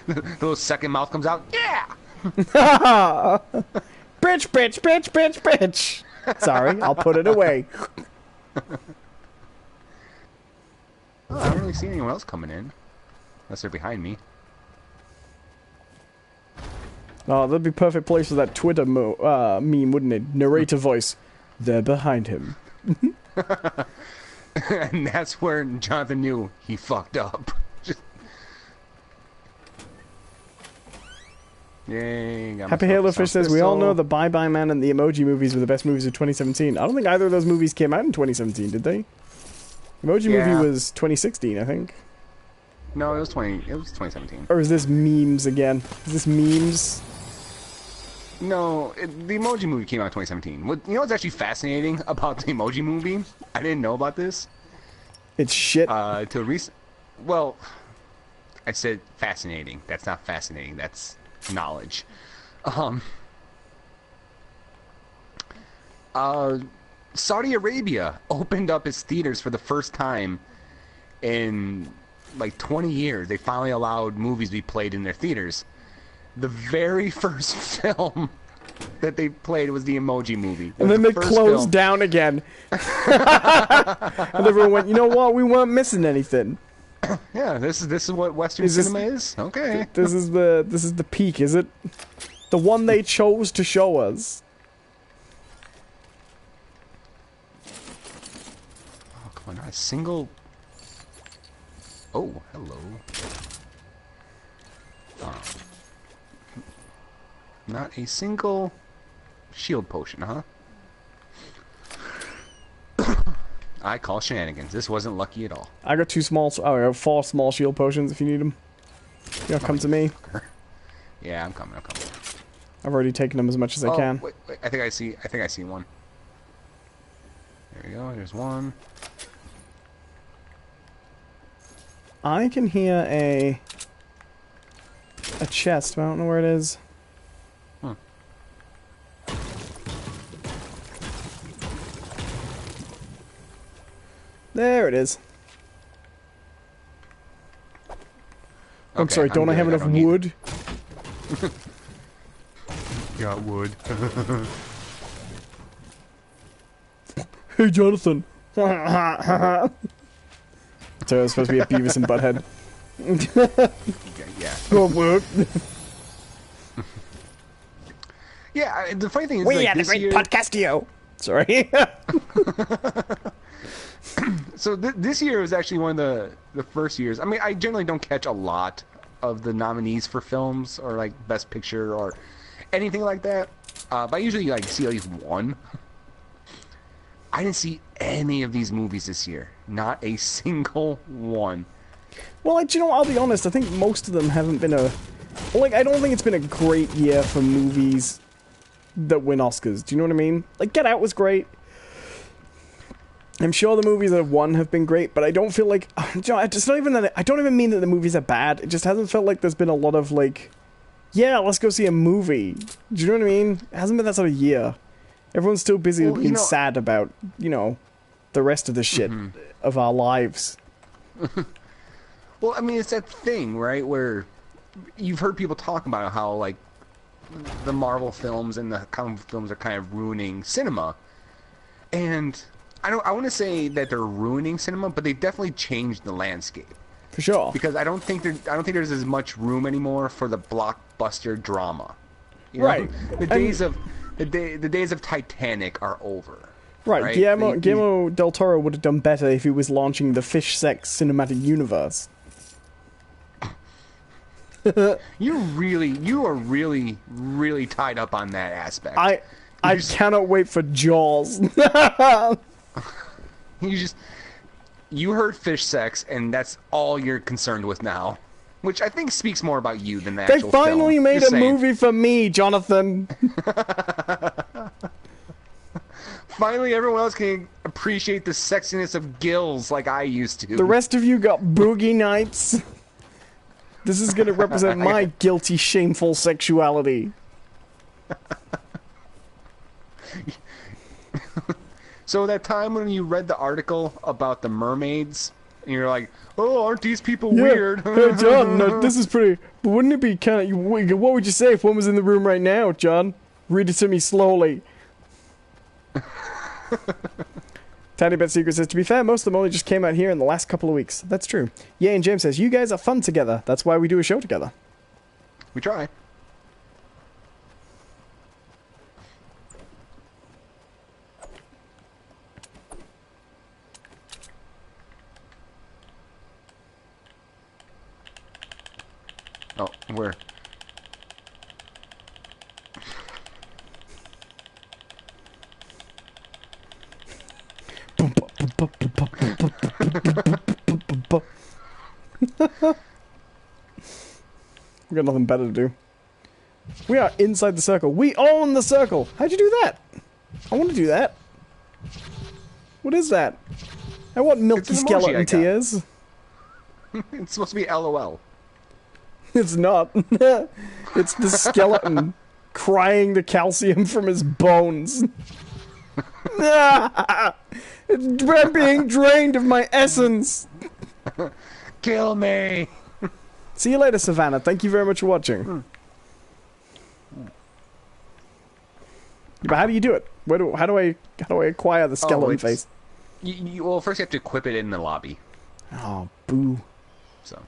The little second mouth comes out. Yeah! Bitch, bitch, bitch, bitch, bitch! Sorry, I'll put it away. Oh, I don't really see anyone else coming in. Unless they're behind me. Oh, that'd be perfect place for that Twitter meme, wouldn't it? Narrator voice. They're behind him. And that's where Jonathan knew he fucked up. Yay. Happy Halo Fish says, we all know the Bye Bye Man and the Emoji movies were the best movies of 2017. I don't think either of those movies came out in 2017, did they? Emoji Movie was 2016, I think. No, it was 2017. Or is this memes again? Is this memes? No, the Emoji Movie came out in 2017. You know what's actually fascinating about the Emoji Movie? I didn't know about this. It's shit. Well, I said fascinating. That's not fascinating. That's knowledge. Saudi Arabia opened up its theaters for the first time in like 20 years. They finally allowed movies to be played in their theaters. The very first film that they played was the Emoji Movie. And then they closed down again. And everyone went, you know what? We weren't missing anything. Yeah, this is what Western cinema is. Okay. This is the peak, is it? The one they chose to show us. Oh, come on, not a single. Oh, hello. Not a single shield potion, huh? I call shenanigans. This wasn't lucky at all. I got 2 small. Oh, I have 4 small shield potions if you need them. You know, come to me. Yeah, I'm coming. I've already taken them as much as I can. Wait, I think I see one. There we go. There's one. I can hear a chest, but I don't know where it is. There it is. I'm sorry, don't I have enough wood? Got wood. Hey, Jonathan. So it was supposed to be a Beavis and Butthead. Yeah. Good work. Yeah, the funny thing is, We like, had a great podcastio. Sorry. So this year was actually one of the first years. I mean, I generally don't catch a lot of the nominees for films or like Best Picture or anything like that. But I usually like see at least one. I didn't see any of these movies this year. Not a single one. Well, you know, I'll be honest. I think most of them haven't been a... Like, I don't think it's been a great year for movies that win Oscars. Do you know what I mean? Like, Get Out was great. I'm sure the movies that have won have been great, but I don't feel like... You know, it's not even that... I don't even mean that the movies are bad. It just hasn't felt like there's been a lot of, like... Yeah, let's go see a movie. Do you know what I mean? It hasn't been that sort of year. Everyone's still busy being sad about, you know, the rest of the shit of our lives. Well, I mean, it's that thing, right, where you've heard people talk about how, like, the Marvel films and the comic films are kind of ruining cinema. And I want to say that they're ruining cinema, but they definitely changed the landscape. For sure. Because I don't think there's as much room anymore for the blockbuster drama. You know? Right. The days of Titanic are over. Right. Guillermo del Toro would have done better if he was launching the Fish Sex cinematic universe. You are really tied up on that aspect. I cannot wait for Jaws. You heard fish sex, and that's all you're concerned with now. Which I think speaks more about you than the actual film. They finally made a movie for me, Jonathan. Finally, everyone else can appreciate the sexiness of gills like I used to. The rest of you got boogie nights. This is going to represent my guilty, shameful sexuality. So that time when you read the article about the mermaids, and you're like, "Oh, aren't these people weird?" Hey, John, this is pretty... But wouldn't it be kind of... What would you say if one was in the room right now, John? Read it to me slowly. Tiny Bit Secret says, to be fair, most of them only just came out here in the last couple of weeks. That's true. Yeah, and James says, you guys are fun together. That's why we do a show together. We try. Oh, where? We've got nothing better to do. We are inside the circle. We own the circle. How'd you do that? I want to do that. What is that? I want milky skeleton tears. It's supposed to be LOL. It's not. It's the skeleton crying the calcium from his bones. I'm being drained of my essence. Kill me. See you later, Savannah. Thank you very much for watching. But how do you do it? How do I acquire the skeleton face? Well, first you have to equip it in the lobby. Oh, boo. So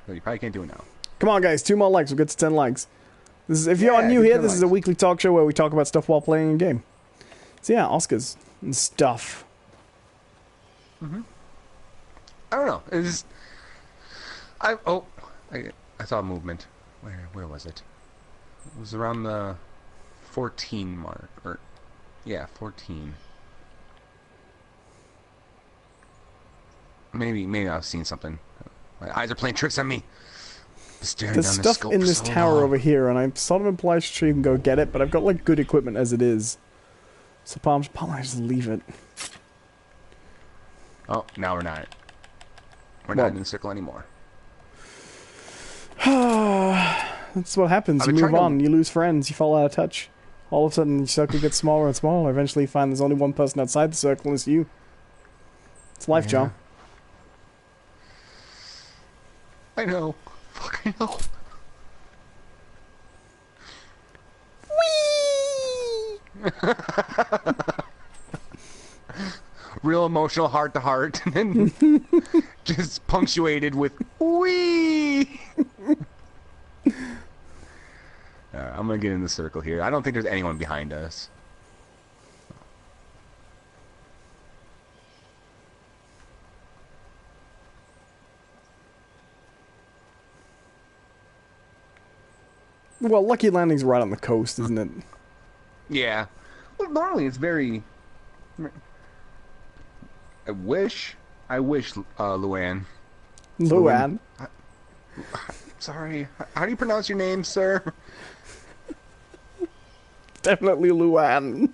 you probably can't do it now. Come on, guys. 2 more likes. We'll get to 10 likes. This is, if you are new here, this is a weekly talk show where we talk about stuff while playing a game. So yeah, Oscars and stuff. I don't know. It's I saw a movement. Where was it? It was around the 14 mark, or yeah, 14. Maybe I've seen something. My eyes are playing tricks on me. There's stuff in this tower over here, and I'm sort of implied to even go get it, but I've got like good equipment as it is. So Palms, I just leave it. Oh, now we're not. We're not in the circle anymore. That's what happens. You move on, you lose friends, you fall out of touch. All of a sudden, the circle gets smaller and smaller. Eventually, you find there's only one person outside the circle, and it's you. It's life, John. I know. Fuck, I know. Whee! Real emotional heart-to-heart, and then just punctuated with wee. I'm gonna get in the circle here. I don't think there's anyone behind us. Well, Lucky Landing's right on the coast, isn't it? Yeah. Well, normally it's very... I wish, Luann. Luann? Sorry. How do you pronounce your name, sir? Definitely Luann.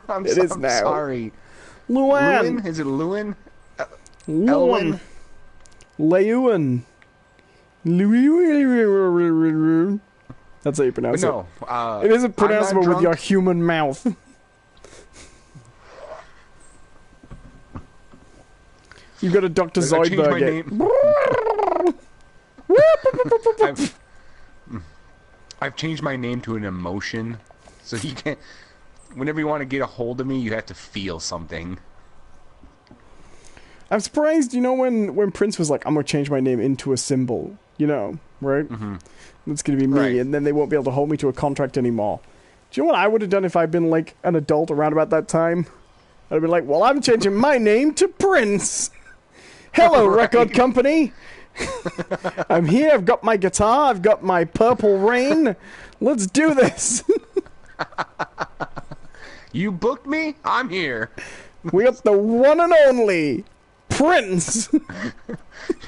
I'm now. Sorry. Luann. Lewin? Is it Lewin? Lewin. Lewin. That's how you pronounce it. No, it isn't pronounceable with your human mouth. You got a Dr. Zoidberg. I've changed my name to an emotion, so you can't. Whenever you want to get a hold of me, you have to feel something. I'm surprised, you know, when Prince was like, I'm gonna change my name into a symbol, you know, right? That's gonna be me, and then they won't be able to hold me to a contract anymore. Do you know what I would have done if I'd been like an adult around about that time? I'd have been like, well, I'm changing my name to Prince. Hello, record company. I'm here. I've got my guitar. I've got my purple rain. Let's do this. You booked me? I'm here. We got the one and only Prince.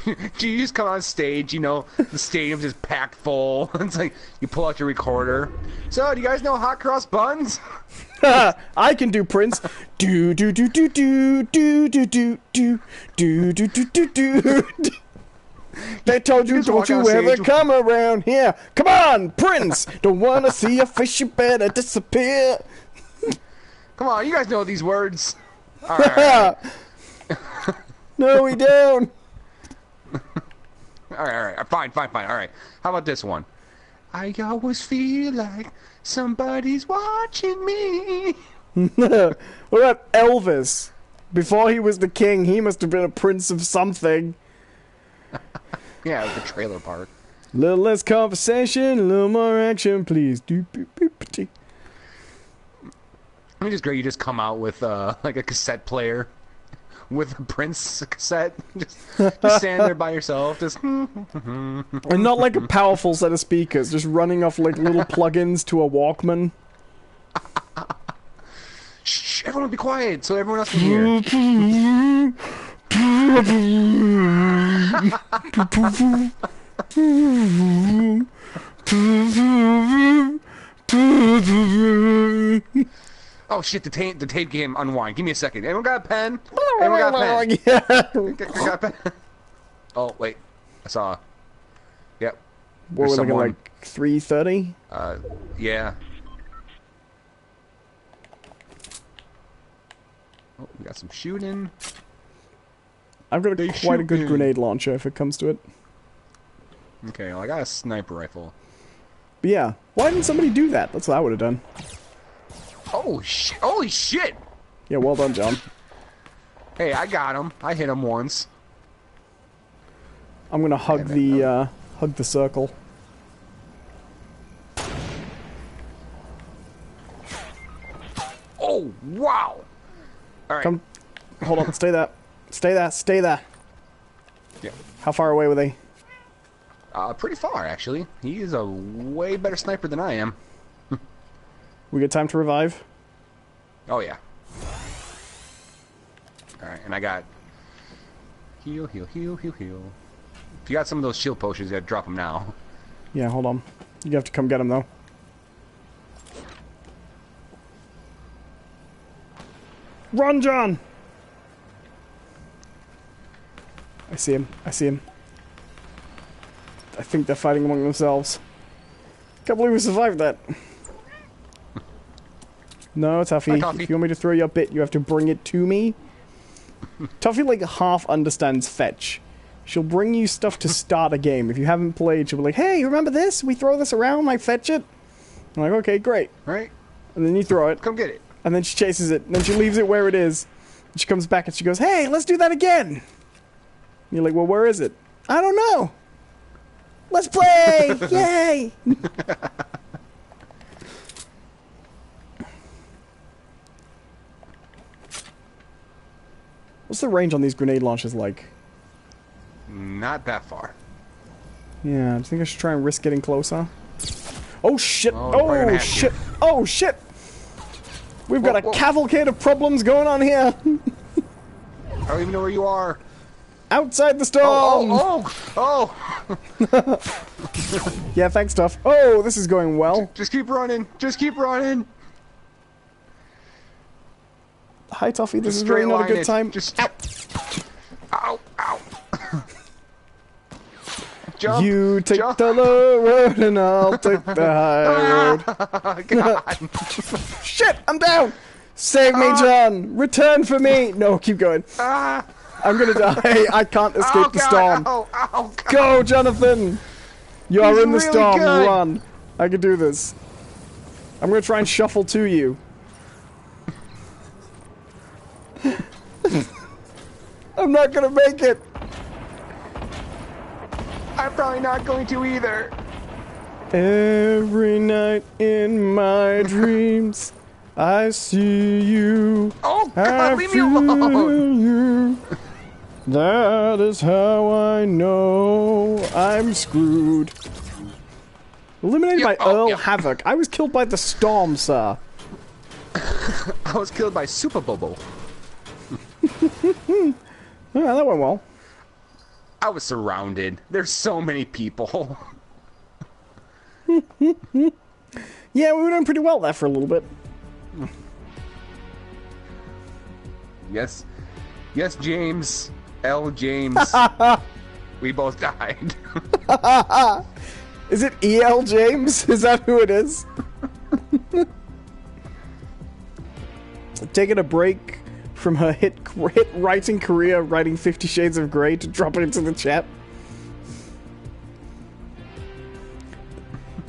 You just come on stage, you know, the stadium's just packed full. It's like, you pull out your recorder. So, do you guys know hot cross buns? I can do Prince. Do do do do do do do do do do do do do do. They told you, don't you ever come around here. Come on, Prince. Don't want to see your face, you better disappear. Come on, you guys know these words. All right. No, we don't. All right. Fine. All right. How about this one? I always feel like somebody's watching me. What about Elvis? Before he was the king, he must have been a prince of something. Yeah, the trailer park. A little less conversation, a little more action, please. I mean, it's great. You just come out with like a cassette player with a Prince cassette, just stand there by yourself, just. And not like a powerful set of speakers, just running off like little plugins to a Walkman. Shh! Everyone be quiet, so everyone else can hear. Oh shit, the tape game unwind. Give me a second. Anyone got a pen? Anyone got a pen? Yeah. Got a pen? Oh, wait. I saw. Yep. What, we're looking like 3:30? Yeah. Oh, we got some shooting. I've got quite a good grenade launcher if it comes to it. Okay, well, I got a sniper rifle. But yeah, why didn't somebody do that? That's what I would have done. Oh, shit. Holy shit! Yeah, well done, John. Hey, I got him. I hit him once. I'm gonna hug the circle. Oh, wow! Alright. Come, hold on, stay there. Stay there, stay there. Yeah. How far away were they? Pretty far, actually. He is a way better sniper than I am. We get time to revive? Oh, yeah. Alright, and I got... Heal, heal, heal, heal, heal. If you got some of those shield potions, you gotta drop them now. Yeah, hold on. You have to come get them, though. Run, John! I see him. I see him. I think they're fighting among themselves. Can't believe we survived that. No, Tuffy. Hi, Tuffy. If you want me to throw your bit, you have to bring it to me. Tuffy, like, half understands fetch. She'll bring you stuff to start a game. If you haven't played, she'll be like, hey, you remember this? We throw this around, I fetch it. I'm like, okay, great. Right? And then you throw it. Come get it. And then she chases it. And then she leaves it where it is. And she comes back and she goes, hey, let's do that again. And you're like, well, where is it? I don't know. Let's play! Yay! What's the range on these grenade launchers like? Not that far. Yeah, do you think I should try and risk getting closer? Oh shit! Oh, shit! Oh shit! We've got a cavalcade of problems going on here! I don't even know where you are. Outside the storm! Oh! Yeah, thanks, Tuff. Oh, this is going well. Just keep running. Just keep running. Hi, Tuffy. This is really not a good time. Just... Ow! Ow! Jump! You take jump. the low road and I'll take the high road. God. Shit! I'm down! Save me, John! Return for me! No, keep going. I'm gonna die. I can't escape the storm. Ow, ow, God. Go, Jonathan! You are in the really storm. good. Run. I can do this. I'm gonna try and shuffle to you. I'm not gonna make it. I'm probably not going to either. Every night in my dreams, I see you. Oh, I God, leave me feel alone. you. That is how I know I'm screwed. Eliminated by Earl Havoc. I was killed by the storm, sir. I was killed by Super Bobo. Yeah, that went well. I was surrounded. There's so many people. Yeah, we were doing pretty well there for a little bit. Yes. Yes, James. L. James. We both died. Is it E.L. James? Is that who it is? Taking a break from her hit writing career, writing 50 Shades of Grey, to drop it into the chat.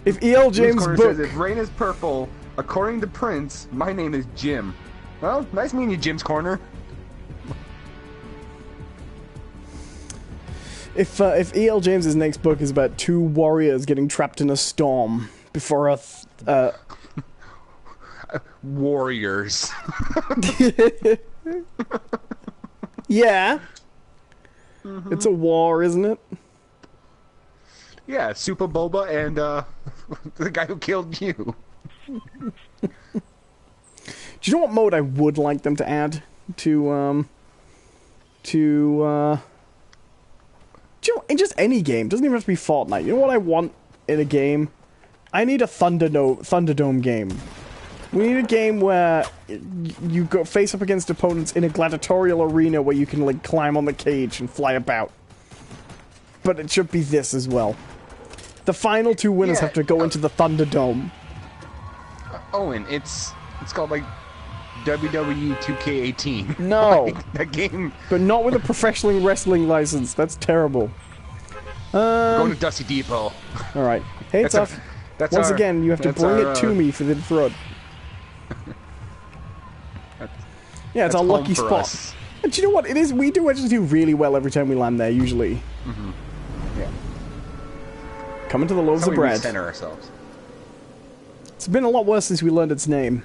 If E.L. James' book... says, if rain is purple, according to Prince, my name is Jim. Well, nice meeting you, Jim's Corner. If E.L. James's next book is about two warriors getting trapped in a storm before a... Warriors. Yeah. Mm-hmm. It's a war, isn't it? Yeah, Super Boba and the guy who killed you. Do you know what mode I would like them to add to to, do you know, in just any game, doesn't even have to be Fortnite. You know what I want in a game? I need a Thunderdome game. We need a game where you go face up against opponents in a gladiatorial arena where you can, like, climb on the cage and fly about. But it should be this as well. The final two winners have to go into the Thunderdome. Owen, it's called, like, WWE 2K18. No. Like, that game. But not with a professional wrestling license. That's terrible. Going to Dusty Depot. Alright. Hey, it's off. Once again, you have to bring it to me for the throat. Yeah, it's our lucky spot. Us. And do you know what? It is. We do actually do really well every time we land there, usually. Mm-hmm. Yeah. Coming to the loaves of bread. Center ourselves. It's been a lot worse since we learned its name.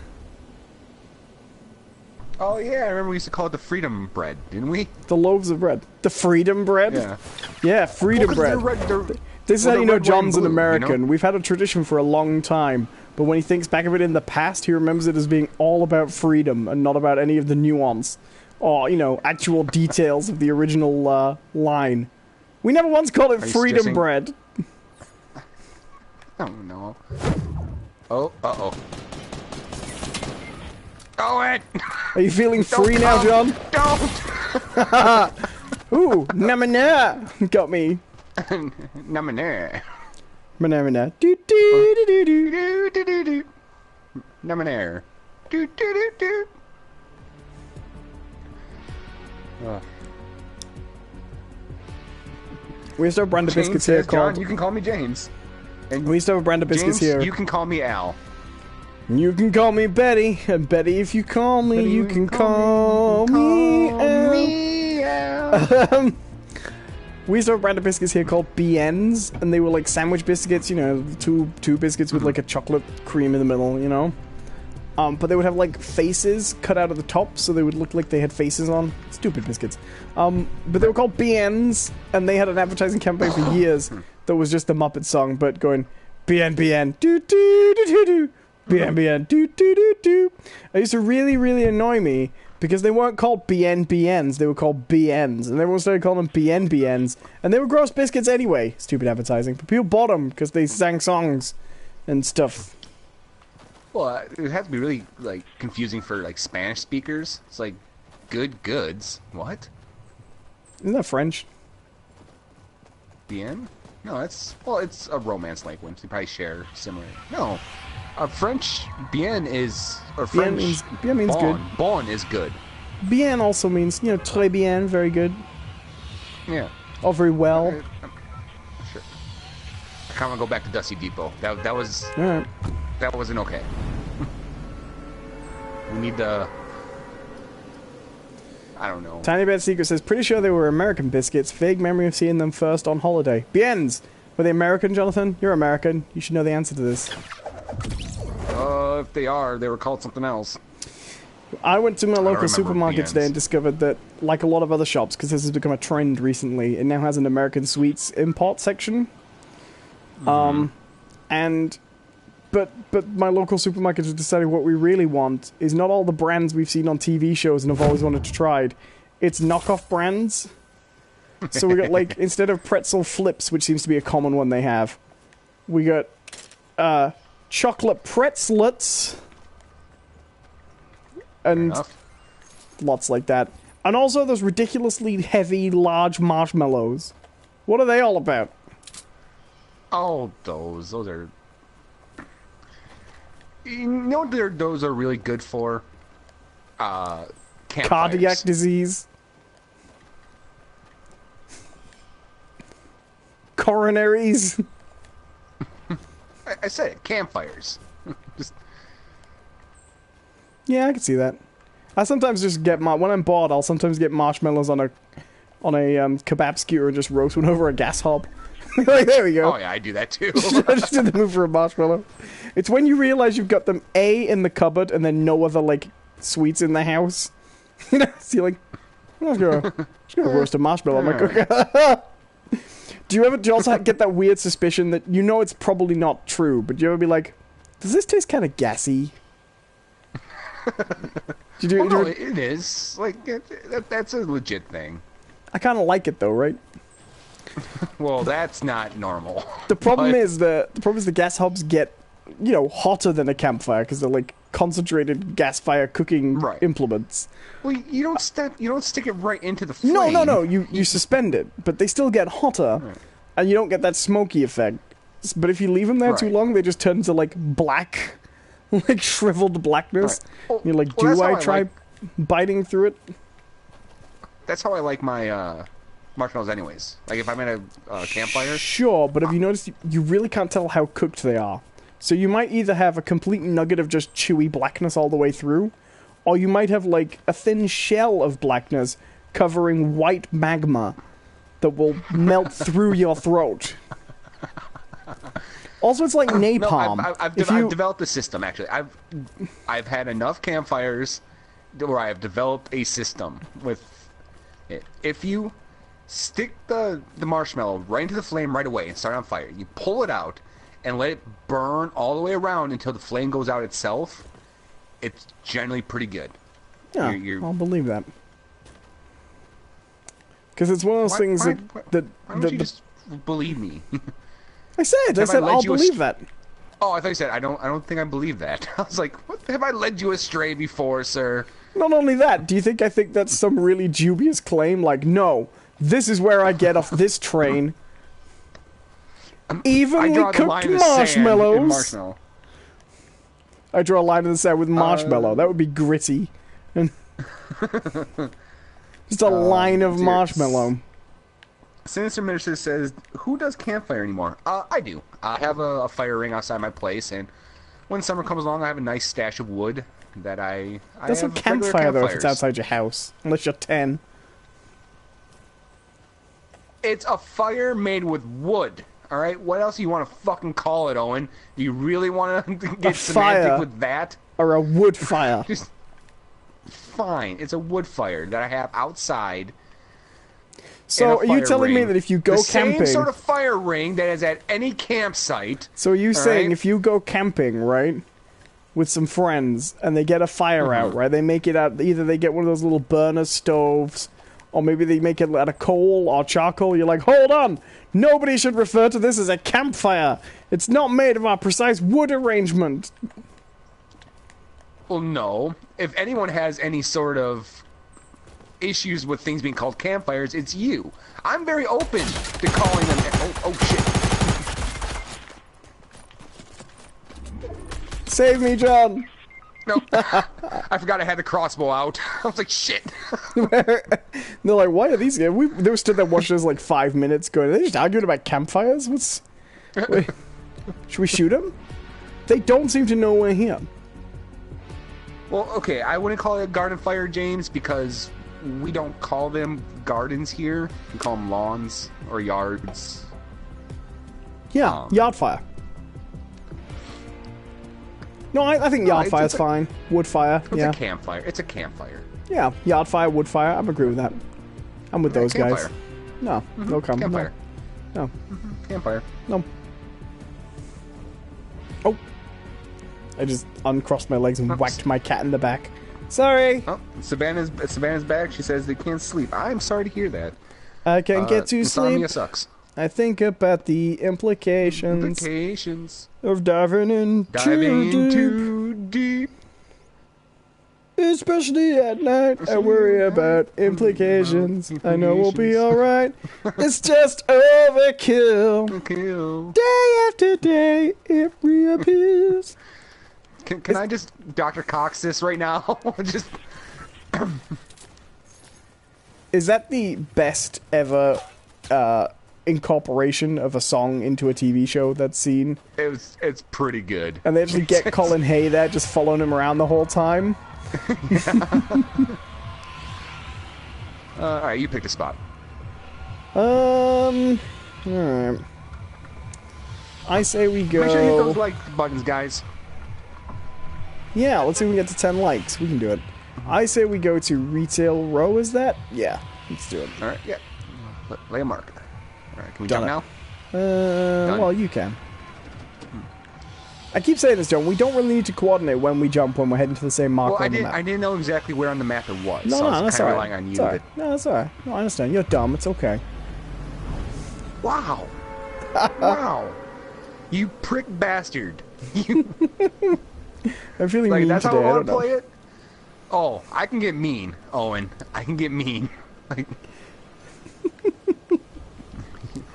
Oh yeah, I remember we used to call it the Freedom Bread, didn't we? The loaves of bread. The Freedom Bread? Yeah. Yeah, Freedom Bread. This is how you know John's an American. You know? We've had a tradition for a long time, but when he thinks back of it in the past, he remembers it as being all about freedom and not about any of the nuance or, you know, actual details of the original line. We never once called it Freedom Bread. Oh no. Oh, uh-oh. Owen! Are you feeling free now, John? Don't! Ooh, namana! Got me. Namana. Manamana. Do do do do do. Do do do do. Namana. Do do do do. We used to have a brand of biscuits here called... John, you can call me James. And we used to have a brand of biscuits here. You can call me Al. You can call me Betty, and Betty, if you call me, Betty, you can call me Al. We used to have a brand of biscuits here called BNs, and they were like sandwich biscuits, you know, two biscuits with like a chocolate cream in the middle, you know? But they would have like faces cut out of the top, so they would look like they had faces on. Stupid biscuits. But they were called BNs, and they had an advertising campaign for years that was just the Muppet song, but going, BN, BN, doo doo doo doo doo. BN, BN, doo doo doo doo. It used to really, really annoy me because they weren't called BN BNs, they were called BNs, and everyone started calling them BN BNs, and they were gross biscuits anyway. Stupid advertising, but people bought them because they sang songs and stuff. Well, it has to be really like confusing for like Spanish speakers. It's like good goods. What? Isn't that French? BN? No, it's it's a Romance language. They probably share similar. No. French bien is or French bien means good. Bon is good. Bien also means, you know, très bien, very good. Yeah. Or very well. Sure. I kind of go back to Dusty Depot. That was Alright. That wasn't okay. We need the I don't know. Tiny Bad Secret says, pretty sure they were American biscuits. Vague memory of seeing them first on holiday. Biens! Were they American, Jonathan? You're American. You should know the answer to this. If they were called something else. I went to my local supermarket today and discovered that, like a lot of other shops, because this has become a trend recently, it now has an American sweets import section. But my local supermarket has decided what we really want is not all the brands we've seen on TV shows and have always wanted to try. It's knockoff brands. So we got, like, instead of pretzel flips, which seems to be a common one they have, we got chocolate pretzlets and lots like that. And also those ridiculously heavy, large marshmallows. What are they all about? Oh, those are... You know what those are really good for? Cardiac disease. Coronaries. I said it, campfires. Just... Yeah, I can see that. I sometimes just get when I'm bored, I'll sometimes get marshmallows on a kebab skewer and just roast one over a gas hob. Like, there we go. Oh yeah, I do that too. I just did the move for a marshmallow. It's when you realize you've got them in the cupboard and then no other like sweets in the house. You know, so you're like, I'm just gonna roast a marshmallow. I'm like, okay. Do you also get that weird suspicion that you know it's probably not true, but you ever be like, does this taste kind of gassy? No, it is. Like, that's a legit thing. I kind of like it though, right? Well, that's not normal. The problem But- is the gas hobs get, you know, hotter than a campfire because they're like concentrated gas fire cooking Right. implements. Well, you don't stick it right into the flame. No. You suspend it, but they still get hotter, and you don't get that smoky effect. But if you leave them there too Right. long, they just turn to like black, like shriveled blackness. Right. Well- You're like, well, that's do how I I try like- biting through it? That's how I like my marshmallows, anyways. Like if I'm at a campfire. Sure, but have you noticed you really can't tell how cooked they are? So you might either have a complete nugget of just chewy blackness all the way through, or you might have like a thin shell of blackness covering white magma that will melt through your throat. Also, it's like napalm. No, I've developed a system. Actually, I've had enough campfires where I have developed a system with it. If you stick the marshmallow right into the flame right away and start on fire, you pull it out and let it burn all the way around until the flame goes out itself. It's generally pretty good. Yeah, I'll believe that. Because it's one of those things why don't you just believe me? I said I'll believe that. Oh, I thought you said I don't think I believe that. I was like, what have I led you astray before, sir? Not only that, do you think I think that's some really dubious claim? Like, no, this is where I get off this train. Evenly cooked marshmallows. I draw a line in the sand with marshmallow. That would be gritty. And just a line of marshmallow. Sinister Minister says, who does campfire anymore? I do. I have a fire ring outside my place, and when summer comes along, I have a nice stash of wood that I That's a have campfire, though, if it's campfires. outside your house. Unless you're 10. It's a fire made with wood. All right? What else do you want to fucking call it, Owen? Do you really want to get fire. semantic with that? Or a wood fire. Just fine. It's a wood fire that I have outside. So are you telling me that if you go the camping... same sort of fire ring that is at any campsite. So are you saying right? if you go camping, right, with some friends, and they get a fire out, right, they make it out, either they get one of those little burner stoves, or maybe they make it out of coal or charcoal, you're like, hold on, nobody should refer to this as a campfire. It's not made of our precise wood arrangement. Well, no. If anyone has any sort of issues with things being called campfires, it's you. I'm very open to calling them... Oh shit. Save me, John. No. I forgot I had the crossbow out. I was like, shit. They're like, why are these guys? They were stood there watching us like 5 minutes going, are they just arguing about campfires? Wait, should we shoot them? They don't seem to know we're here. Well, okay, I wouldn't call it a garden fire, James, because we don't call them gardens here. We call them lawns or yards. Yeah, yard fire. No, I think yard fire's fine. Wood fire, It's yeah. a campfire. It's a campfire. Yeah, yard fire, wood fire, I'm agree with that. I'm with those guys. Campfire. No, no comment. Campfire. No. Campfire. No. Oh. I just uncrossed my legs and whacked my cat in the back. Sorry. Oh, Savannah's back. She says they can't sleep. I'm sorry to hear that. I can't get to Insomnia sleep. sucks. I think about the implications of diving in Too deep. Especially at night, I worry about implications. I know we'll be alright. It's just overkill. Kill. Day after day, it reappears. Can I just Dr. Cox this right now? Just Is that the best ever incorporation of a song into a TV show that's seen? it's pretty good. And they actually get Colin Hay there just following him around the whole time? Alright, you picked a spot. Alright. I say we go... Make sure you hit those like buttons, guys. Yeah, let's see if we can get to 10 likes. We can do it. I say we go to Retail Row, is that? Yeah, let's do it. Alright, yeah. Lay a mark. Alright, can we Done jump it. now? Well, you can. I keep saying this, John. We don't really need to coordinate when we jump when we're heading to the same marker on the map. I didn't know exactly where on the map it was. No, so no, I was that's kind of alright. relying on you. No, that's alright. No, I understand. You're dumb. It's okay. Wow. Wow. You prick bastard. You... I'm feeling like, mean that's today. how I I want don't to know. play it? Oh, I can get mean, Owen. I can get mean. Like...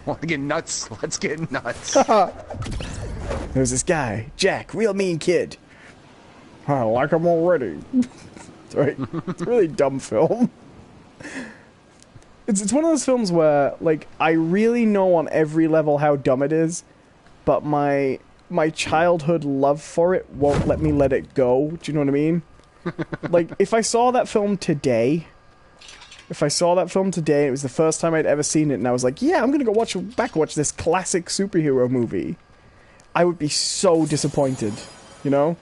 Want to get nuts? Let's get nuts. There's this guy, Jack, real mean kid. I like him already. Right? It's a really dumb film. It's one of those films where, like, I really know on every level how dumb it is, but my childhood love for it won't let me let it go. Do you know what I mean? Like, if I saw that film today, it was the first time I'd ever seen it, and I was like, yeah, I'm gonna go watch this classic superhero movie, I would be so disappointed, you know?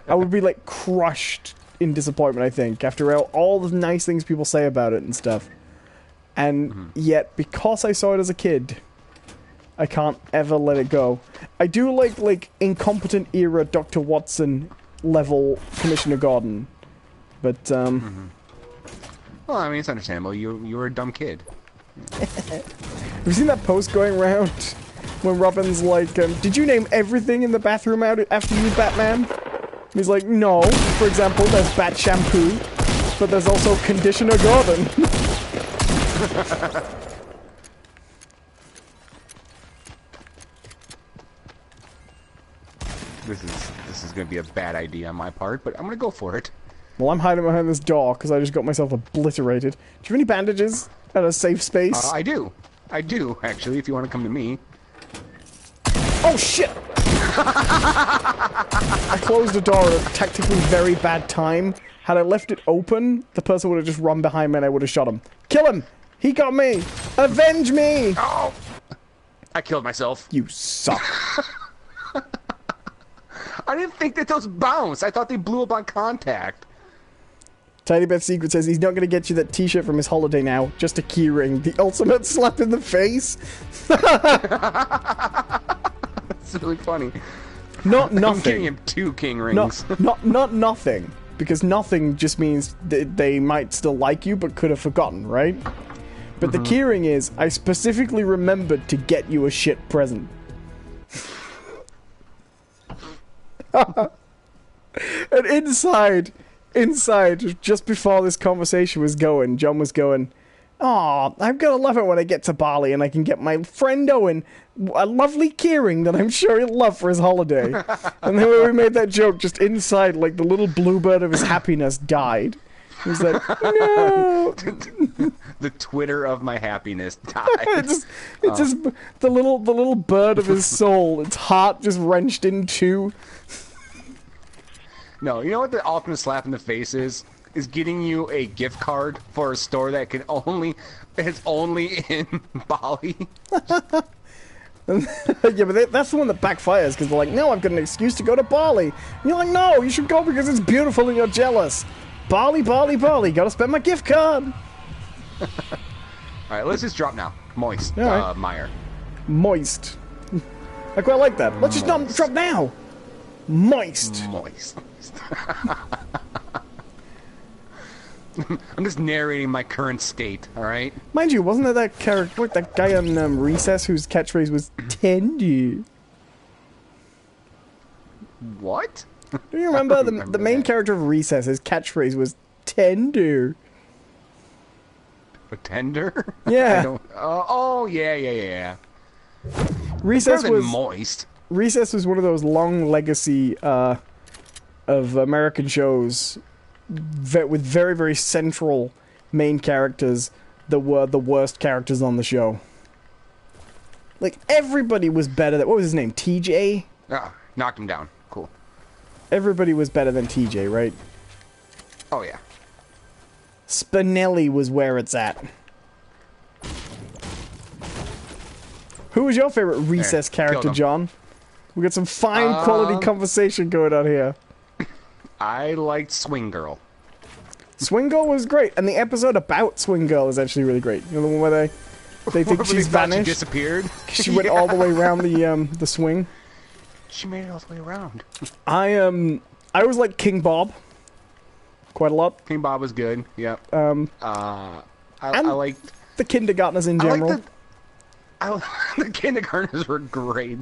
I would be, like, crushed in disappointment, I think, after all the nice things people say about it and stuff. And yet, because I saw it as a kid, I can't ever let it go. I do like incompetent era Dr. Watson level Commissioner Gordon, but Well, I mean, it's understandable. You were a dumb kid. have you seen that post going around when Robin's like, did you name everything in the bathroom out after you, Batman? And he's like, no. For example, there's Bat Shampoo, but there's also Conditioner Gordon. This is gonna be a bad idea on my part, but I'm gonna go for it. Well, I'm hiding behind this door because I just got myself obliterated. Do you have any bandages at a safe space? I do, actually, if you want to come to me. Oh, shit! I closed the door at a technically very bad time. Had I left it open, the person would have just run behind me and I would have shot him. Kill him! He got me! Avenge me! Oh! I killed myself. You suck. I didn't think that those bounced. I thought they blew up on contact. Tiny Beth Secret says he's not going to get you that t-shirt from his holiday now. Just a keyring. The ultimate slap in the face. That's really funny. Not nothing. I'm getting him 2 king rings. Not nothing. Because nothing just means that they might still like you, but could have forgotten, right? But the keyring is, I specifically remembered to get you a shit present. And inside, just before this conversation was going, John was going, "Aw, I'm gonna love it when I get to Bali and I can get my friend Owen a lovely keyring that I'm sure he'll love for his holiday." And then when we made that joke, just inside, like, the little bluebird of his happiness died. He was like, "No." The Twitter of my happiness died. It's just the little bird of his soul. Its heart just wrenched in two. No, you know what the ultimate slap in the face is? Is getting you a gift card for a store that it's only in Bali. Yeah, but that's the one that backfires, because they're like, "No, I've got an excuse to go to Bali." And you're like, "No, you should go because it's beautiful and you're jealous." Bali, Bali, Bali, gotta spend my gift card. Alright, let's just drop now. Moist, Alright. Meyer. Moist. I quite like that. Let's just not drop now. Moist. Moist. I'm just narrating my current state, alright? Mind you, wasn't there that character, that guy on Recess whose catchphrase was tender? What? Do you remember I don't remember the main that. character of Recess, his catchphrase was tender? A tender? Yeah. I don't, oh, yeah. Recess Better than was moist. Recess was one of those long legacy of American shows with very, very central main characters that were the worst characters on the show. Like, everybody was better than... What was his name? TJ? Ah, knocked him down. Cool. Everybody was better than TJ, right? Oh, yeah. Spinelli was where it's at. Who was your favorite Recess character, him. John? We got some fine quality conversation going on here. I liked Swing Girl. Swing Girl was great, and the episode about Swing Girl is actually really great. You know, the one where they think When she's they thought vanished? She disappeared. She went all the way around the swing. She made it all the way around. I always like King Bob quite a lot. King Bob was good. Yep. I liked the kindergartners in general. The kindergartners were great.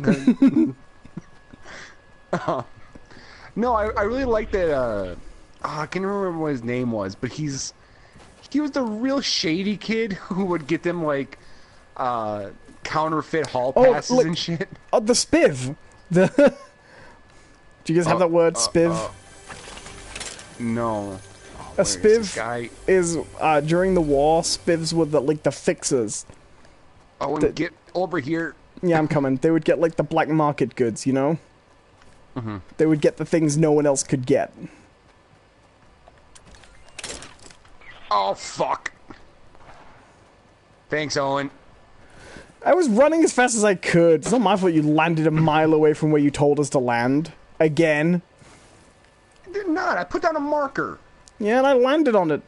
No, I really liked that. I can't remember what his name was, but he was the real shady kid who would get them like counterfeit hall passes and shit. Oh, the spiv. Do you guys have that word, spiv? No. A spiv is during the war. Spivs were the fixers. Oh, and get over here. Yeah, I'm coming. They would get like the black market goods, you know. Mm-hmm. They would get the things no one else could get. Oh fuck! Thanks, Owen. I was running as fast as I could. It's not my fault you landed a mile away from where you told us to land. Again. I did not. I put down a marker. Yeah, and I landed on it.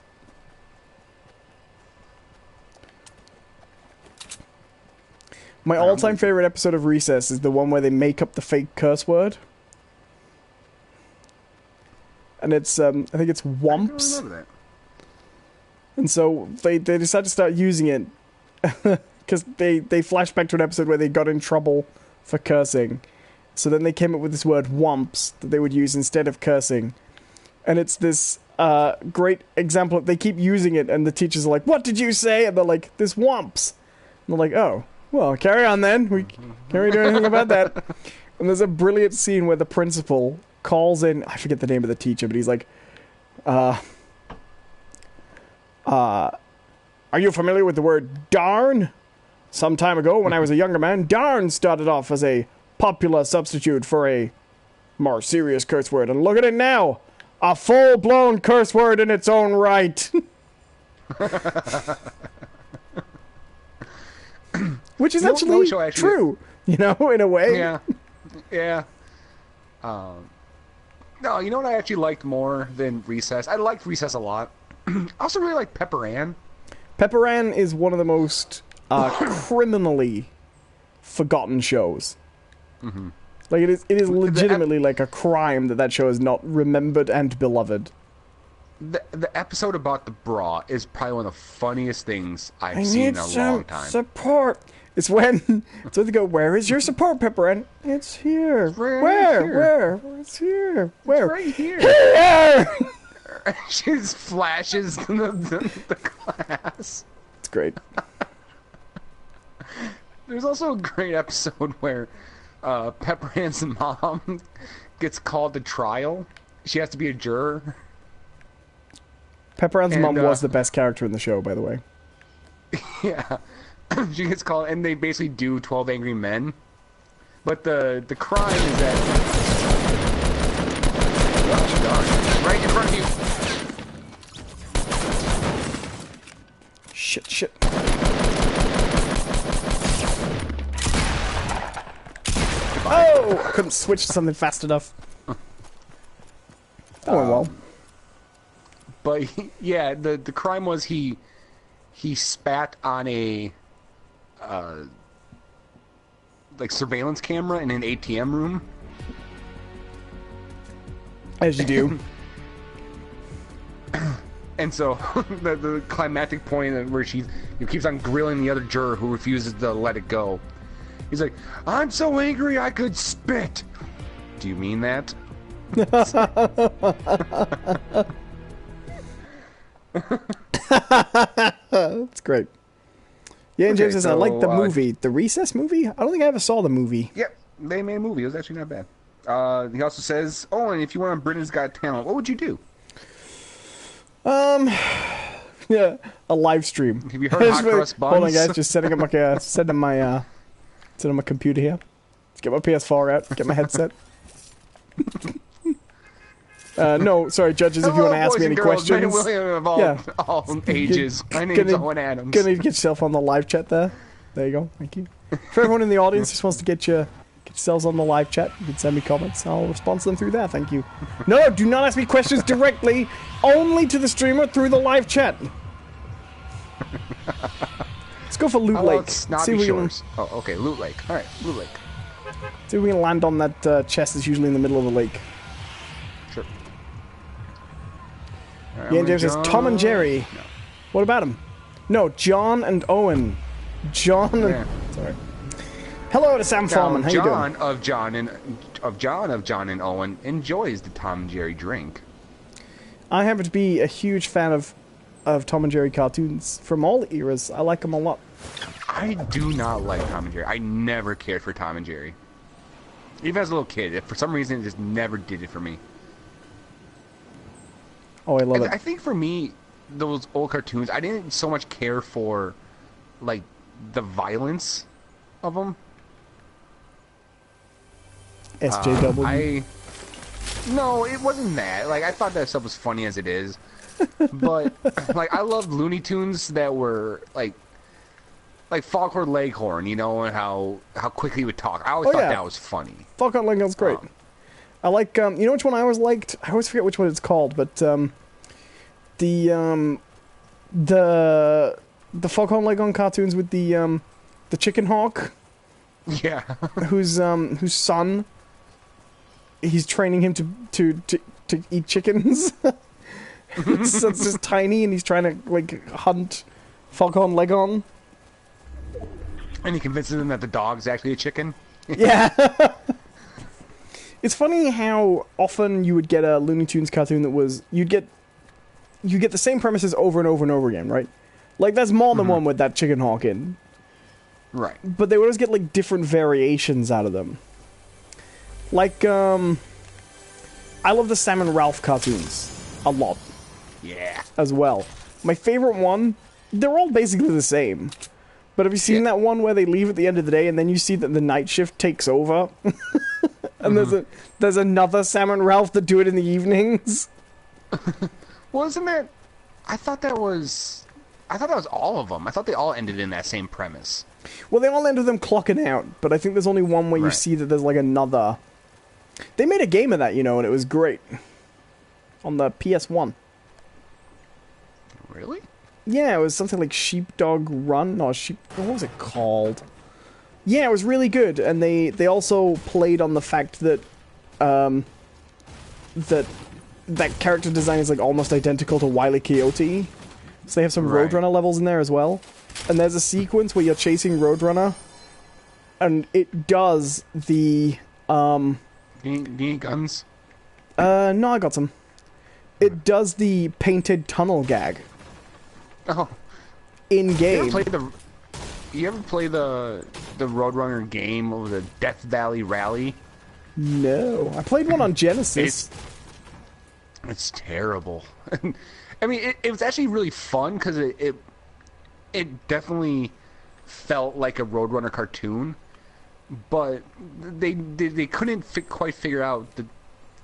My all-time favorite episode of Recess is the one where they make up the fake curse word. And it's, I think it's wumps. I don't remember that. And so they decide to start using it because they flash back to an episode where they got in trouble for cursing. So then they came up with this word wumps that they would use instead of cursing. And it's this great example of they keep using it and the teachers are like, "What did you say?" And they're like, "This wumps." And they're like, "Oh, well, carry on then. We can't really do anything about that." And there's a brilliant scene where the principal calls in, I forget the name of the teacher, but he's like, are you familiar with the word darn? Some time ago, when I was a younger man, darn started off as a popular substitute for a more serious curse word. And look at it now. A full-blown curse word in its own right. Which is actually true, you know, in a way. Yeah. Yeah. No, you know what I actually liked more than Recess? I liked Recess a lot. I also really like Pepper Ann. Pepper Ann is one of the most criminally forgotten shows. Mm-hmm. Like, it is legitimately like a crime that show is not remembered and beloved. The episode about the bra is probably one of the funniest things I've seen in a long time. Support. It's when they go, "Where is your support, Pepper Ann?" "It's here." Where? It's here. Where? It's right here. Here! She just flashes the class. It's great. There's also a great episode where Pepper Ann's mom gets called to trial. She has to be a juror. Pepper Ann's mom was the best character in the show, by the way. Yeah. She gets called, and they basically do 12 Angry Men. But the crime is that... Gosh darn. Right in front of you. Shit. Oh! I couldn't switch to something fast enough. That went well. But, yeah, the crime was he spat on a... like surveillance camera in an ATM room. As you do. And so the climactic point where she keeps on grilling the other juror who refuses to let it go. He's like, "I'm so angry I could spit." Do you mean that? That's great. Yeah, and James says, I like the movie. The Recess movie? I don't think I ever saw the movie. Yep, they made a movie. It was actually not bad. He also says, "Oh, and if you went on Britain's Got Talent, what would you do?" Yeah, a live stream. Have you heard Hot Cross Buns? Hold on, guys. Just setting up my computer here. Let's get my PS4 out. Get my headset. No, sorry, judges. If you want to ask me any questions, William of all ages. My name's Owen Adams. Gonna get yourself on the live chat there. There you go. Thank you. For everyone in the audience who just wants to get yourselves on the live chat, you can send me comments. I'll respond to them through there. Thank you. No, do not ask me questions directly. Only to the streamer through the live chat. Let's go for Loot Lake. Snobby Shores. Oh, okay, Loot Lake. All right, Loot Lake. See if we can land on that chest that's usually in the middle of the lake. Sure. Yeah, James says Tom and Jerry. No. What about him? No, John and Owen. John and... Yeah. Sorry. Hello to Sam Foreman. How you doing? John of John and Owen enjoys the Tom and Jerry drink. I happen to be a huge fan of Tom and Jerry cartoons from all eras. I like them a lot. I do not like Tom and Jerry. I never cared for Tom and Jerry. Even as a little kid, for some reason, it just never did it for me. Oh, I love it. I think for me, those old cartoons, I didn't so much care for, like, the violence of them. SJW. No, it wasn't that. Like, I thought that stuff was funny as it is. But, like, I loved Looney Tunes that were, like Foghorn Leghorn, you know, and how quickly he would talk. I always thought that was funny. Foghorn Leghorn's great. I like, you know which one I always liked? I always forget which one it's called, but, the Foghorn Leghorn cartoons with the chicken hawk. Yeah. whose son, he's training him to eat chickens. It's just tiny, and he's trying to, like, hunt Foghorn Leghorn. And he convinces them that the dog's actually a chicken. Yeah. It's funny how often you would get a Looney Tunes cartoon that was... You get the same premises over and over and over again, right? Like, there's more than one with that chicken hawk in. Right. But they would always get, like, different variations out of them. Like, I love the Sam and Ralph cartoons a lot. Yeah. As well. My favorite one, they're all basically the same. But have you seen that one where they leave at the end of the day and then you see that the night shift takes over? And there's another Sam and Ralph that do it in the evenings? Well, isn't that... I thought that was all of them. I thought they all ended in that same premise. Well, they all end with them clocking out, but I think there's only one where you see that there's, like, another... They made a game of that, you know, and it was great. On the PS1. Really? Yeah, it was something like Sheepdog Run, or what was it called? Yeah, it was really good, and they also played on the fact that, that character design is, like, almost identical to Wile E. Coyote. So they have some Roadrunner levels in there as well. And there's a sequence where you're chasing Roadrunner, and it does the, Do you need guns? No, I got some. It does the painted tunnel gag. Oh. In-game. You ever play the Roadrunner game of the Death Valley Rally? No. I played one on Genesis. It's terrible. I mean, it was actually really fun because it definitely felt like a Roadrunner cartoon, but they couldn't quite figure out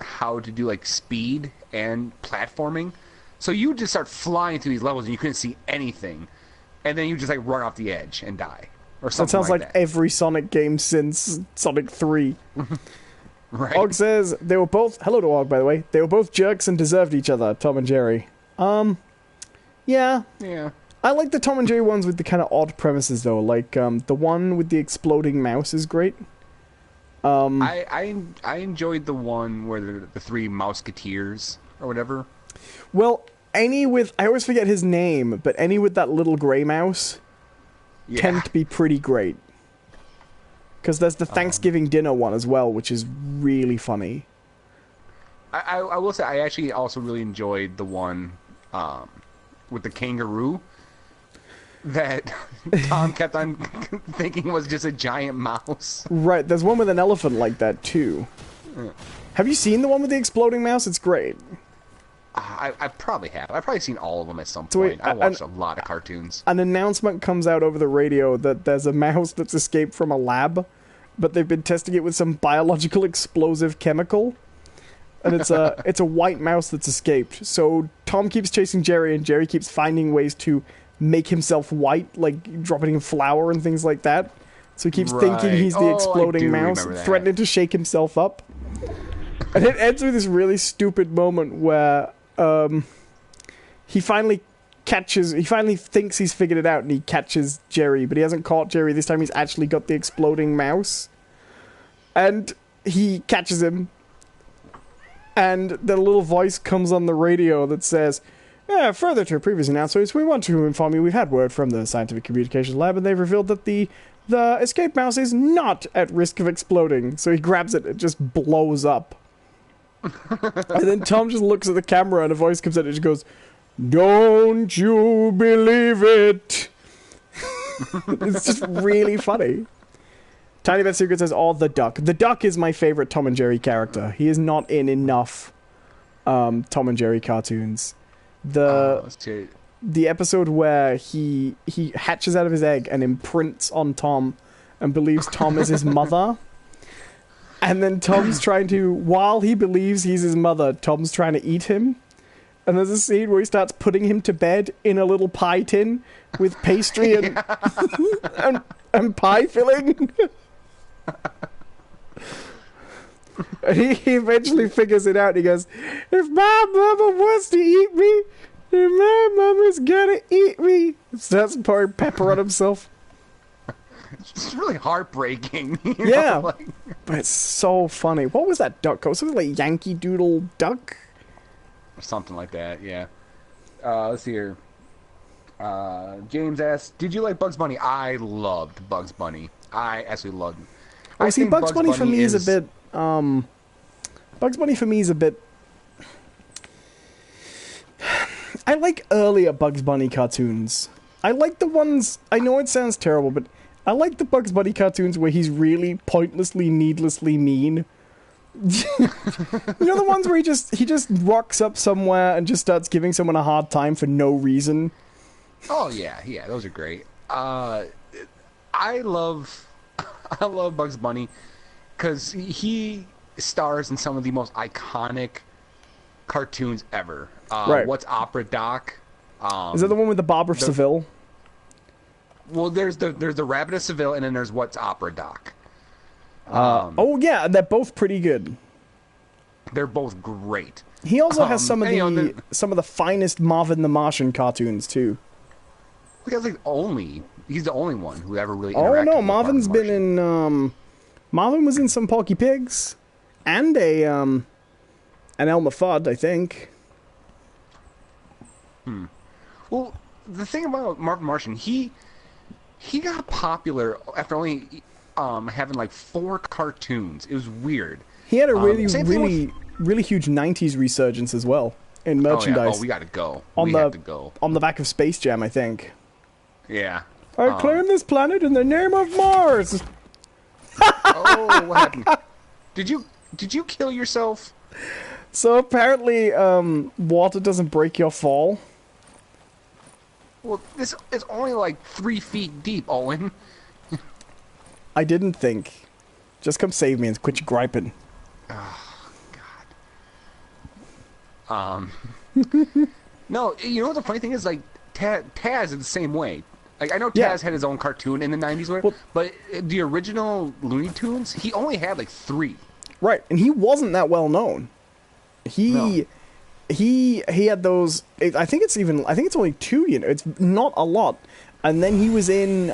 how to do, like, speed and platforming. So you would just start flying through these levels and you couldn't see anything, and then you just, like, run off the edge and die or something. That sounds like every Sonic game since Sonic 3. Right. Og says they were both... Hello to Og, by the way. They were both jerks and deserved each other, Tom and Jerry. Yeah. Yeah. I like the Tom and Jerry ones with the kind of odd premises, though. Like, the one with the exploding mouse is great. I enjoyed the one where the three Mouseketeers or whatever. Well, any with... I always forget his name, but any with that little gray mouse tend to be pretty great. Because there's the Thanksgiving dinner one as well, which is really funny. I will say I actually also really enjoyed the one with the kangaroo that Tom kept on thinking was just a giant mouse. Right, there's one with an elephant like that, too. Have you seen the one with the exploding mouse? It's great. I probably have. I've probably seen all of them at some point. I watched a lot of cartoons. An announcement comes out over the radio that there's a mouse that's escaped from a lab, but they've been testing it with some biological explosive chemical. And it's a white mouse that's escaped. So Tom keeps chasing Jerry, and Jerry keeps finding ways to make himself white, like dropping in flour and things like that. So he keeps thinking he's the exploding mouse, threatening to shake himself up. And it ends with this really stupid moment where he finally thinks he's figured it out, and he catches Jerry, but he hasn't caught Jerry. This time he's actually got the exploding mouse. And he catches him, and the little voice comes on the radio that says, "Yeah, further to previous announcements, we want to inform you we've had word from the Scientific Communications Lab, and they've revealed that the escape mouse is not at risk of exploding." So he grabs it, it just blows up. And then Tom just looks at the camera, and a voice comes in and just goes, "Don't you believe it?" It's just really funny. Tiny Beth Secret says, "Oh, the duck. The duck is my favorite Tom and Jerry character. He is not in enough Tom and Jerry cartoons. The episode where he hatches out of his egg and imprints on Tom and believes Tom is his mother. And then Tom's trying to, while he believes he's his mother, Tom's trying to eat him. And there's a scene where he starts putting him to bed in a little pie tin with pastry and, and pie filling." And he eventually figures it out. He goes, "If my mama wants to eat me, then my mama's gonna eat me." Starts pouring pepper on himself. It's really heartbreaking. Yeah, but it's so funny. What was that duck called? Something like Yankee Doodle Duck? Something like that, yeah. Let's see here. James asked, "Did you like Bugs Bunny?" I loved Bugs Bunny. I absolutely loved him. Oh, see, Bugs Bunny for me is a bit... Bugs Bunny for me is a bit... I like earlier Bugs Bunny cartoons. I like the ones... I know it sounds terrible, but I like the Bugs Bunny cartoons where he's really pointlessly, needlessly mean. You know the ones where he just rocks up somewhere and just starts giving someone a hard time for no reason? Oh, yeah, those are great. I love Bugs Bunny because he stars in some of the most iconic cartoons ever. Right. What's Opera Doc? Is that the one with the Barber of Seville? Well, there's the Rabbit of Seville, and then there's What's Opera Doc. Oh yeah, they're both pretty good. They're both great. He also has some of the finest Marvin the Martian cartoons too. He's the only one who ever really. Oh no, with Marvin's been in. Marvin was in some Porky Pigs, and an Elmer Fudd, I think. Well, the thing about Marvin Martian, he got popular after only having like 4 cartoons. It was weird. He had a really huge '90s resurgence as well in merchandise. Oh, we got to go. We have to go on the back of Space Jam, I think. Yeah. I claim this planet in the name of Mars. Oh, what happened? Did you kill yourself? So apparently, water doesn't break your fall. Well, this is only like 3 feet deep, Owen. I didn't think. Just come save me and quit your griping. Oh, God. No, you know what the funny thing is? Like, Taz is the same way. Like, I know Taz had his own cartoon in the 90s, but the original Looney Tunes, he only had like 3. Right, and he wasn't that well known. He had those. I think it's only 2. You know, it's not a lot. And then he was in.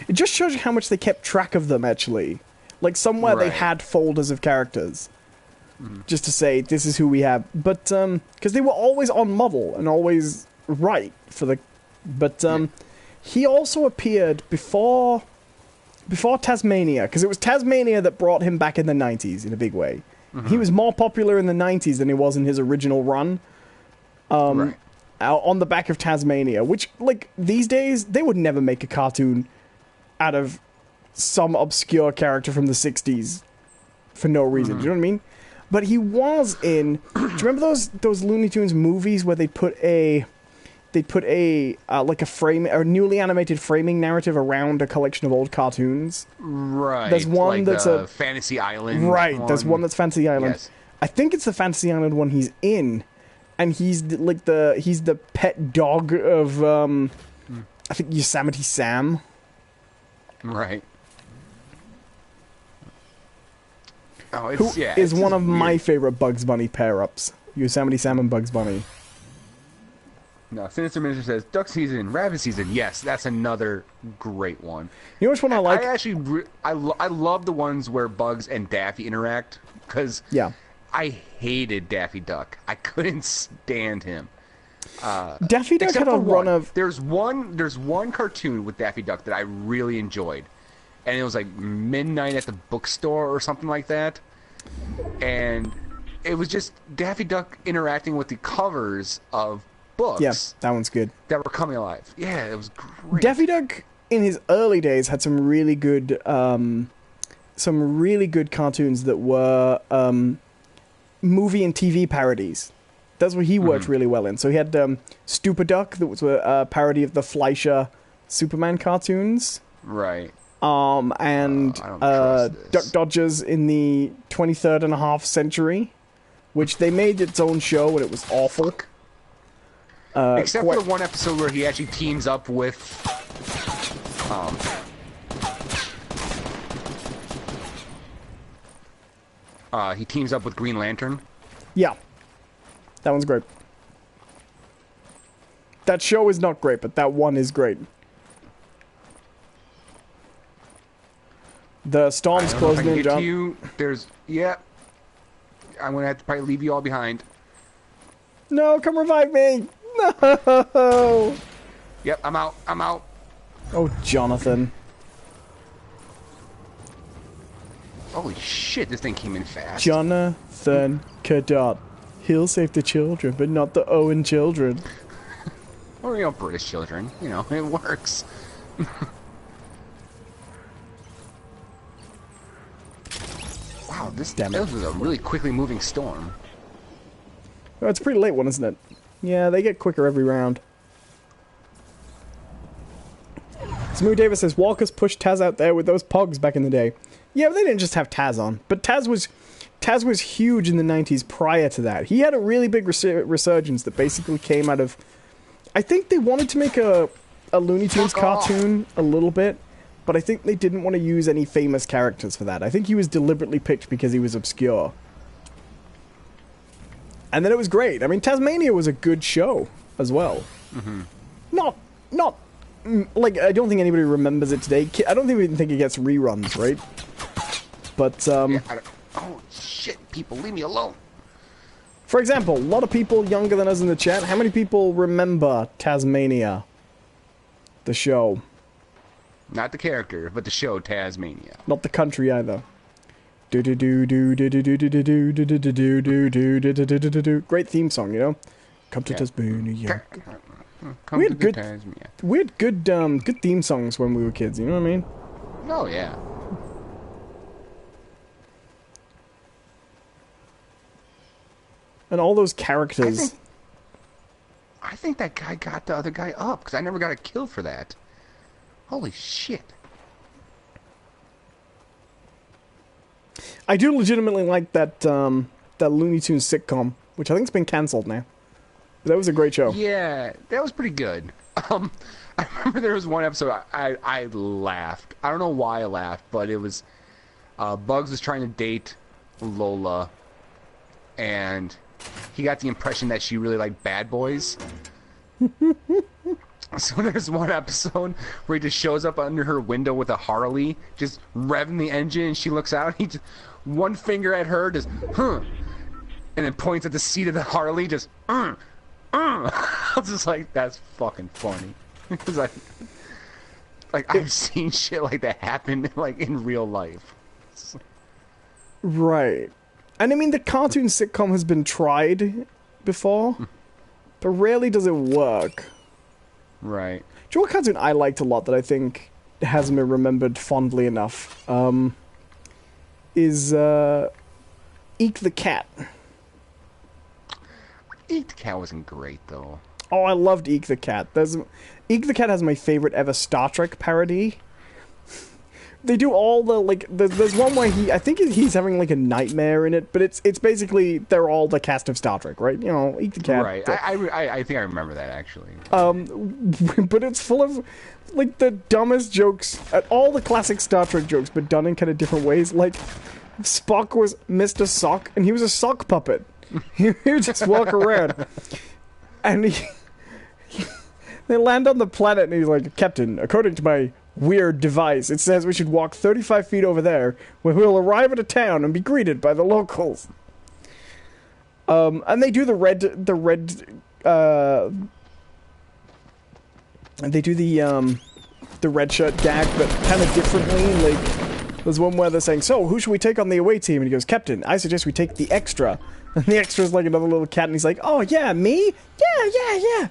It just shows you how much they kept track of them. Actually, like somewhere they had folders of characters, just to say this is who we have. But because they were always on model and always right for the. But he also appeared before Tasmania, because it was Tasmania that brought him back in the 90s in a big way. He was more popular in the 90s than he was in his original run. On the back of Tasmania, which, like, these days, they would never make a cartoon out of some obscure character from the 60s for no reason. Do you know what I mean? But he was in... Do you remember those Looney Tunes movies where they put a like a frame, or newly animated framing narrative around a collection of old cartoons? Right. There's one like that's a Fantasy Island. Right. There's one that's Fantasy Island. Yes. I think it's the Fantasy Island one he's in, and he's the pet dog of I think Yosemite Sam. Right. Oh, is one of my favorite Bugs Bunny pair-ups. Yosemite Sam and Bugs Bunny. No, Sinister Minister says duck season, rabbit season. Yes, that's another great one. You know which one I like? I actually I love the ones where Bugs and Daffy interact because Yeah. I hated Daffy Duck. I couldn't stand him. Daffy Duck had a run of... There's one cartoon with Daffy Duck that I really enjoyed, and it was like Midnight at the Bookstore or something like that, and it was just Daffy Duck interacting with the covers of books. Yeah, that one's good. That were coming alive. Yeah, it was great. Daffy Duck in his early days had some really good cartoons that were movie and TV parodies. That's what he worked really well in. So he had Stupid Duck, that was a parody of the Fleischer Superman cartoons. Right. And Duck Dodgers in the 23rd and a half century, which they made its own show and it was awful. Except for the one episode where he actually teams up with Green Lantern. Yeah. That one's great. That show is not great, but that one is great. The storm's closing in, John. I'm gonna have to probably leave you all behind. No, come revive me! No! Yep, I'm out. Oh, Jonathan. Holy shit, this thing came in fast. Jonathan Cadotte. He'll save the children, but not the Owen children. Or, British children. It works. Wow, this was a really quickly moving storm. Oh, it's a pretty late one, isn't it? Yeah, they get quicker every round. Smooth Davis says, Walker's pushed Taz out there with those pogs back in the day. Yeah, but they didn't just have Taz on. But Taz was huge in the 90s prior to that. He had a really big resurgence that basically came out of... I think they wanted to make a Looney Tunes cartoon a little bit, but I think they didn't want to use any famous characters for that. I think he was deliberately picked because he was obscure. And then it was great. I mean, Tasmania was a good show as well. Mm-hmm. Not like, I don't think anybody remembers it today. I don't even think it gets reruns, right? But, oh, shit, people, leave me alone. For example, a lot of people younger than us in the chat, how many people remember Tasmania? The show. Not the character, but the show Tasmania. Not the country either. Great theme song, you know? Come to Tasmania. We had good good theme songs when we were kids, you know what I mean? Oh, yeah. And all those characters. I think that guy got the other guy up, because I never got a kill for that. Holy shit. I do legitimately like that that Looney Tunes sitcom, which I think's been cancelled now. But that was a great show. Yeah, that was pretty good. I remember there was one episode I laughed. I don't know why I laughed, but it was Bugs was trying to date Lola, and he got the impression that she really liked bad boys. So there's one episode where he just shows up under her window with a Harley, just revving the engine, and she looks out, and he just, one finger at her, just, and then points at the seat of the Harley, just, I was just like, that's fucking funny. Because I've seen shit like that happen, like, in real life. Right. And I mean, the cartoon sitcom has been tried before, but rarely does it work. Right. Do you know what cartoon I liked a lot that I think hasn't been remembered fondly enough? Is Eek the Cat. Eek the Cat wasn't great, though. Oh, I loved Eek the Cat. Eek the Cat has my favorite ever Star Trek parody. They do all the, like, there's one where I think he's having, like, a nightmare in it, but it's basically, they're all the cast of Star Trek, right? You know, Eek the Cat. Right, I think I remember that, actually. But it's full of, like, the dumbest jokes, all the classic Star Trek jokes, but done in kind of different ways. Like, Spock was Mr. Sock, and he was a sock puppet. He would just walk around, and They land on the planet, and he's like, Captain, according to my weird device, it says we should walk 35 feet over there, where we'll arrive at a town and be greeted by the locals. And they do the red, the red shirt gag, but kind of differently. Like, there's one where they're saying, so, who should we take on the away team? And he goes, Captain, I suggest we take the extra. And the extra's like another little cat, and he's like, oh, yeah, me? Yeah.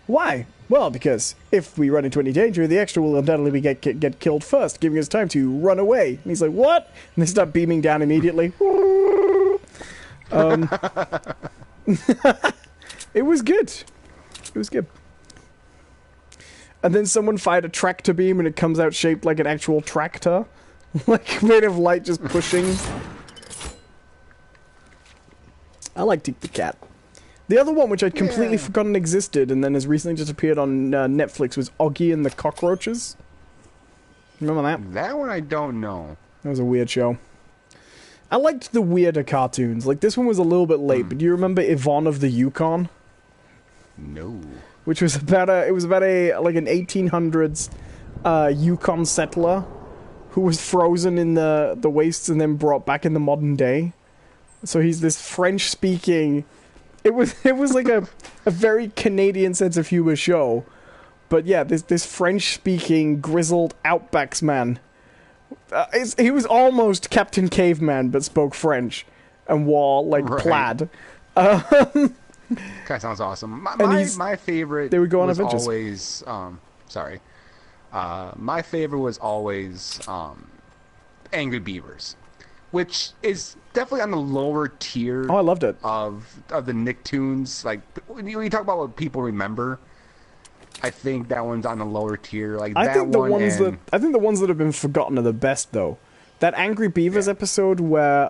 Why? Well, because if we run into any danger, the extra will undoubtedly get killed first, giving us time to run away. And he's like, what? And they start beaming down immediately. It was good. It was good. And then someone fired a tractor beam, and it comes out shaped like an actual tractor. Like, made of light just pushing. I like Teak the Cat. The other one, which I'd completely forgotten existed, and then has recently just appeared on Netflix, was Oggy and the Cockroaches. Remember that? That one I don't know. That was a weird show. I liked the weirder cartoons. Like, this one was a little bit late, but do you remember Yvonne of the Yukon? No. Which was about an 1800s Yukon settler who was frozen in the wastes and then brought back in the modern day. So he's this French-speaking... It was like a very Canadian sense of humor show. But yeah, this French-speaking, grizzled outbacksman. He was almost Captain Caveman, but spoke French. And wore, like, plaid. Kind of sounds awesome. My favorite they would go on was adventures. Always... my favorite was always Angry Beavers. Which is definitely on the lower tier. Oh, I loved it. Of the Nicktoons. Like, when you talk about what people remember, I think that one's on the lower tier. Like, I think the ones that have been forgotten are the best, though. That Angry Beavers episode where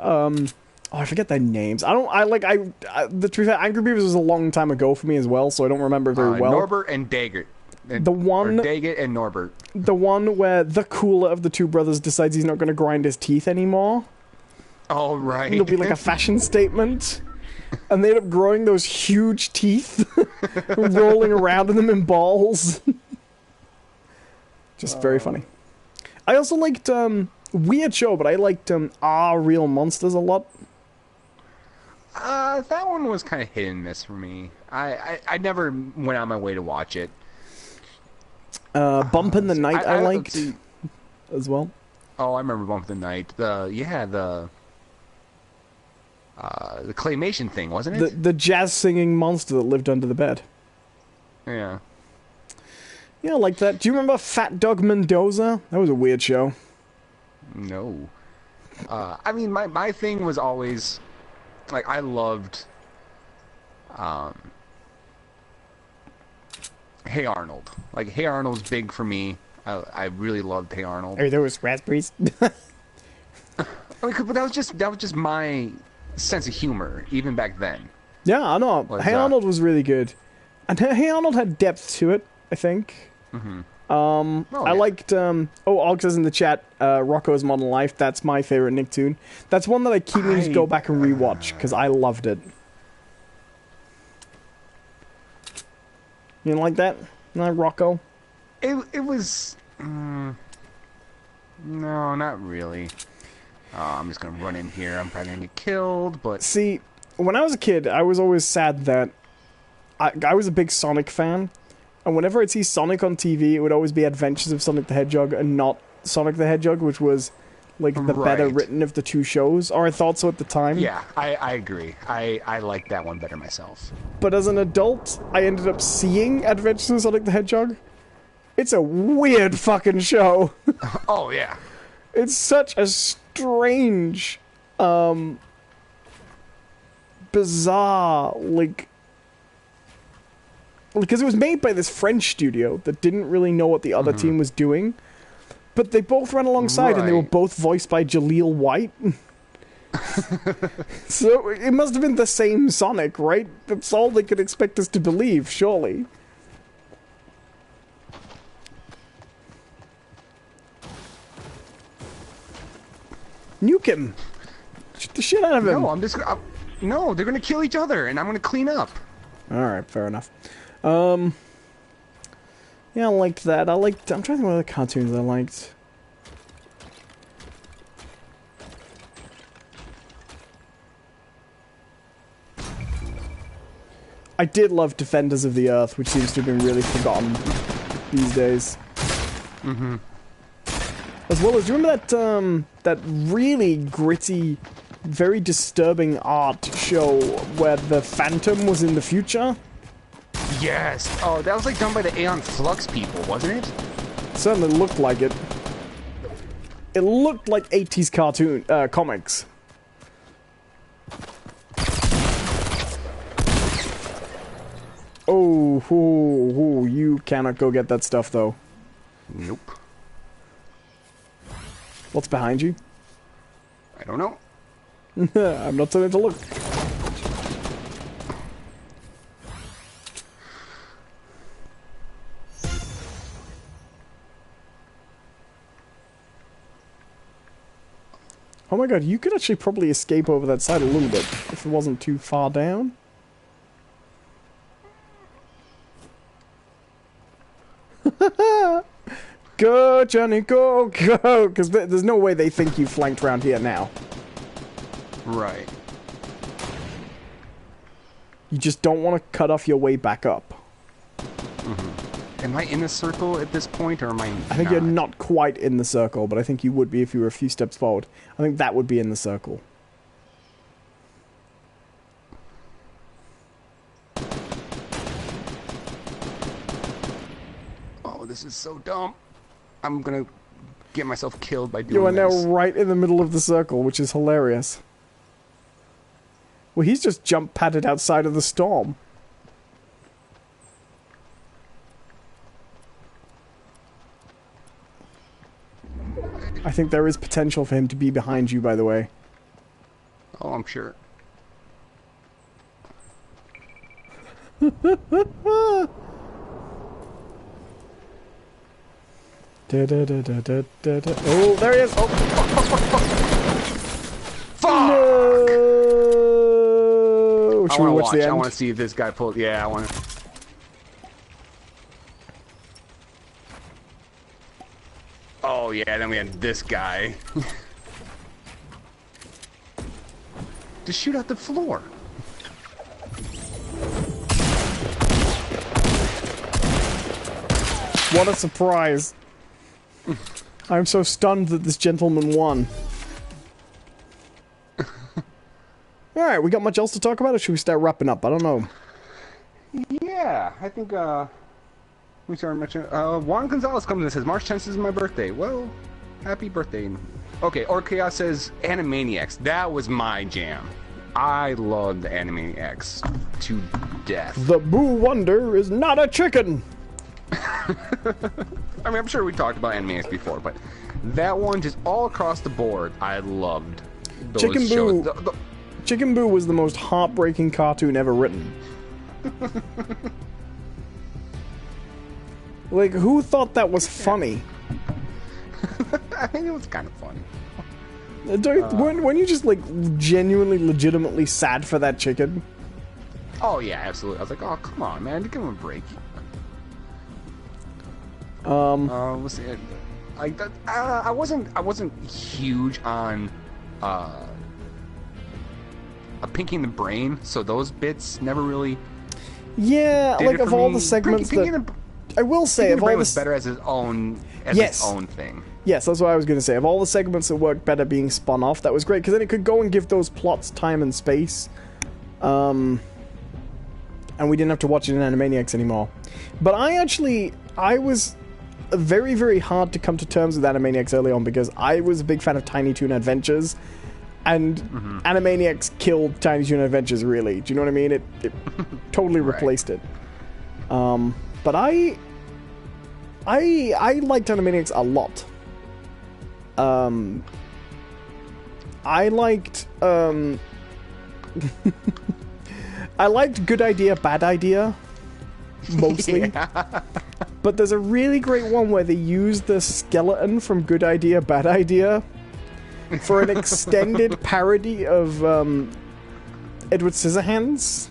I forget their names. The truth, Angry Beavers was a long time ago for me as well, so I don't remember very well. Norbert and Daggett. Daggett and Norbert. The one where the cooler of the two brothers decides he's not going to grind his teeth anymore. Oh, right. It'll be like a fashion statement. And they end up growing those huge teeth, rolling around in them in balls. Just very funny. I also liked, weird show, but I liked Real Monsters a lot. That one was kind of hit and miss for me. I never went on my way to watch it. Bump in the Night I liked as well. Oh, I remember Bump in the Night. The claymation thing, wasn't it? The jazz singing monster that lived under the bed. Yeah. Yeah, I like that. Do you remember Fat Dog Mendoza? That was a weird show. No. I mean, my thing was always, like, I loved, Hey Arnold. Like, Hey Arnold's big for me. I really loved Hey Arnold. Are those raspberries? I mean, but that was just my sense of humor, even back then. Yeah, I know. Hey Arnold was really good, and Hey Arnold had depth to it, I think. I liked. Og says in the chat, Rocco's Modern Life. That's my favorite Nicktoon. That's one that I keep meaning to go back and rewatch because I loved it. You didn't like that? No, Rocco. It was. No, not really. I'm just gonna run in here. I'm probably gonna get killed, but... See, when I was a kid, I was always sad that... I was a big Sonic fan, and whenever I'd see Sonic on TV, it would always be Adventures of Sonic the Hedgehog and not Sonic the Hedgehog, which was, like, the better written of the two shows, or I thought so at the time. Yeah, I agree. I like that one better myself. But as an adult, I ended up seeing Adventures of Sonic the Hedgehog. It's a weird fucking show. Oh, yeah. It's such a strange, bizarre, like... Because it was made by this French studio that didn't really know what the other team was doing. But they both ran alongside, and they were both voiced by Jaleel White. So it must have been the same Sonic, right? That's all they could expect us to believe, surely. Nuke him! Shoot the shit out of him! No, no, they're gonna kill each other, and I'm gonna clean up. Alright, fair enough. Yeah, I liked that. I'm trying to think what other cartoons I liked. I did love Defenders of the Earth, which seems to have been really forgotten these days. Mm-hmm. As well as, do you remember that really gritty, very disturbing art show where the Phantom was in the future? Yes. Oh, that was like done by the Aeon Flux people, wasn't it? It certainly looked like it. It looked like 80s cartoon comics. Oh, you cannot go get that stuff though. Nope. What's behind you? I don't know. I'm not telling you to look. Oh my god, you could actually probably escape over that side a little bit if it wasn't too far down. Go, Johnny, go, go! Because there's no way they think you flanked around here now. Right. You just don't want to cut off your way back up. Mm-hmm. Am I in a circle at this point, or am I I think you're not quite in the circle, but I think you would be if you were a few steps forward. I think that would be in the circle. Oh, this is so dumb. I'm gonna get myself killed by doing You are this. now right in the middle of the circle, which is hilarious. Well, he's just jump padded outside of the storm. I think there is potential for him to be behind you, by the way. Oh, I'm sure. Oh, there he is! Oh, fuck! No! Should we watch the end? I want to see if this guy pulled. Yeah, I want to. Oh yeah, then we had this guy. Just shoot out the floor. What a surprise. I'm so stunned that this gentleman won. Alright, we got much else to talk about, or should we start wrapping up? I don't know. Yeah, I think, we started mentioning, Juan Gonzalez comes and says, March 10th is my birthday. Well, happy birthday. Okay, or Chaos says, Animaniacs. That was my jam. I loved the Animaniacs to death. The Boo Wonder is not a chicken! I mean, I'm sure we talked about Animaniacs before, but that one, just all across the board, I loved those Chicken shows. Boo. Chicken Boo was the most heartbreaking cartoon ever written. Like, who thought that was funny? I think it was kind of funny. Weren't you just, like, genuinely, legitimately sad for that chicken? Oh, yeah, absolutely. I was like, oh, come on, man, give him a break. Let's see. I wasn't huge on a Pinky and the Brain, so those bits never really. Yeah, like of all the segments I will say, of all the was better as its own thing. Yes, that's what I was going to say. Of all the segments that worked better being spun off, that was great because then it could go and give those plots time and space, and we didn't have to watch it in Animaniacs anymore. But I was very, very hard to come to terms with Animaniacs early on because I was a big fan of Tiny Toon Adventures, and Animaniacs killed Tiny Toon Adventures, really. Do you know what I mean? It totally replaced it. But I liked Animaniacs a lot. I liked I liked Good Idea, Bad Idea, mostly. Yeah. But there's a really great one where they use the skeleton from Good Idea, Bad Idea for an extended parody of Edward Scissorhands.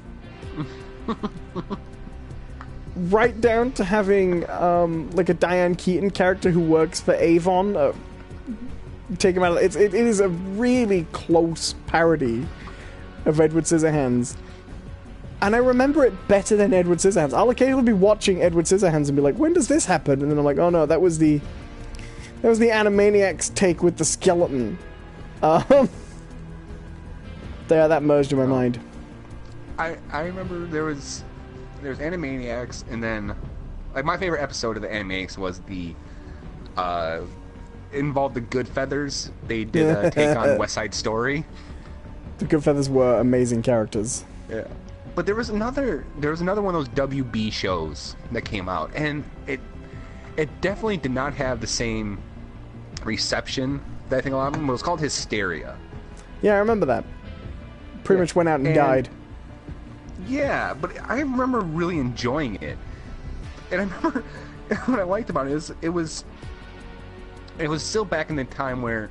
right down to having like a Diane Keaton character who works for Avon. Take him out. It is a really close parody of Edward Scissorhands. And I remember it better than Edward Scissorhands. I'll occasionally be watching Edward Scissorhands and be like, when does this happen? And then I'm like, oh no, that was the Animaniacs take with the skeleton. There, that merged in my mind. I remember there was Animaniacs, and then like my favorite episode of the Animaniacs was the involved the Good Feathers. They did a take on West Side Story. The Good Feathers were amazing characters. Yeah. But there was another one of those WB shows that came out, and it definitely did not have the same reception that I think a lot of them. It was called Hysteria. Yeah, I remember that. Pretty much went out and died. Yeah, but I remember really enjoying it. And I remember what I liked about it is it was still back in the time where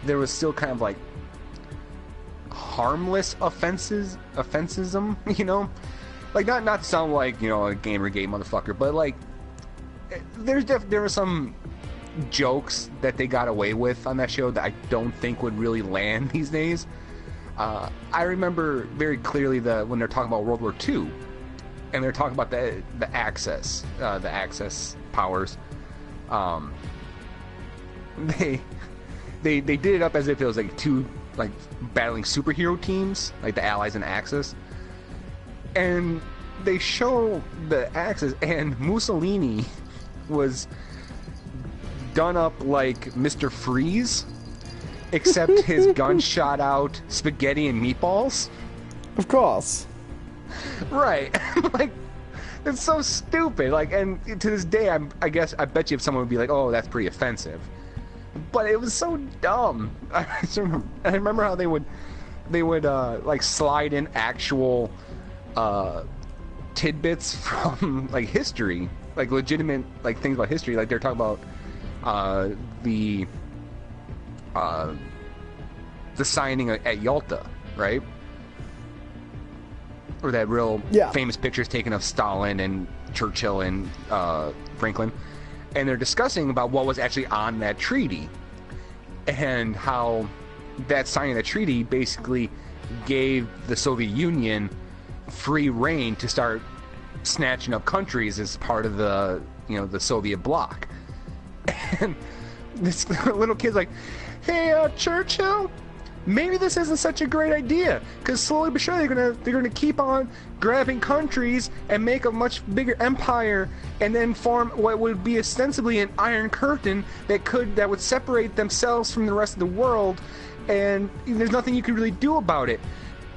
there was still kind of like harmless offensism, you know? Like not sound like, you know, a Gamergate motherfucker, but like there were some jokes that they got away with on that show that I don't think would really land these days. I remember very clearly when they're talking about World War II, and they're talking about the Axis powers. They did it up as if it was like two like battling superhero teams, like the Allies and Axis, and they show the Axis, and Mussolini was done up like Mr. Freeze, except his gun shot out spaghetti and meatballs. Of course. Right. Like, it's so stupid. Like, and to this day, I bet you if someone would be like, oh, that's pretty offensive. But it was so dumb. I remember how they would like slide in actual tidbits from like history, like legitimate like things about history. Like they're talking about the signing at Yalta, right? Or that real famous pictures taken of Stalin and Churchill and Franklin, and they're discussing about what was actually on that treaty and how that signing of that treaty basically gave the Soviet Union free reign to start snatching up countries as part of the Soviet bloc. And this little kid's like, hey, Churchill, maybe this isn't such a great idea, because slowly but surely they're gonna keep on grabbing countries and make a much bigger empire, and then form what would be ostensibly an iron curtain that would separate themselves from the rest of the world, and there's nothing you can really do about it.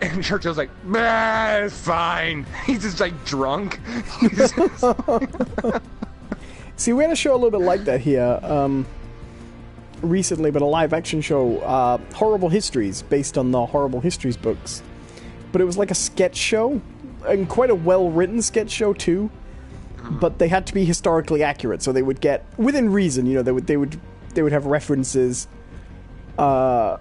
And Churchill's like, it's fine. He's just like drunk. See, we had a show a little bit like that here recently, but a live-action show, Horrible Histories, based on the Horrible Histories books. But it was like a sketch show, and quite a well-written sketch show, too. But they had to be historically accurate, so they would get, within reason, you know, they would have references to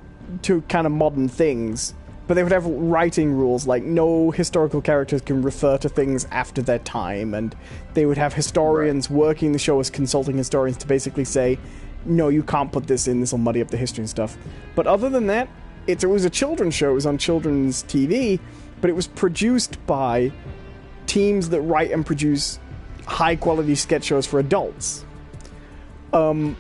kind of modern things, but they would have writing rules, like no historical characters can refer to things after their time, and they would have historians working the show as consulting historians to basically say, no, you can't put this in, this will muddy up the history and stuff. But other than that, it was a children's show, it was on children's TV, but it was produced by teams that write and produce high-quality sketch shows for adults. And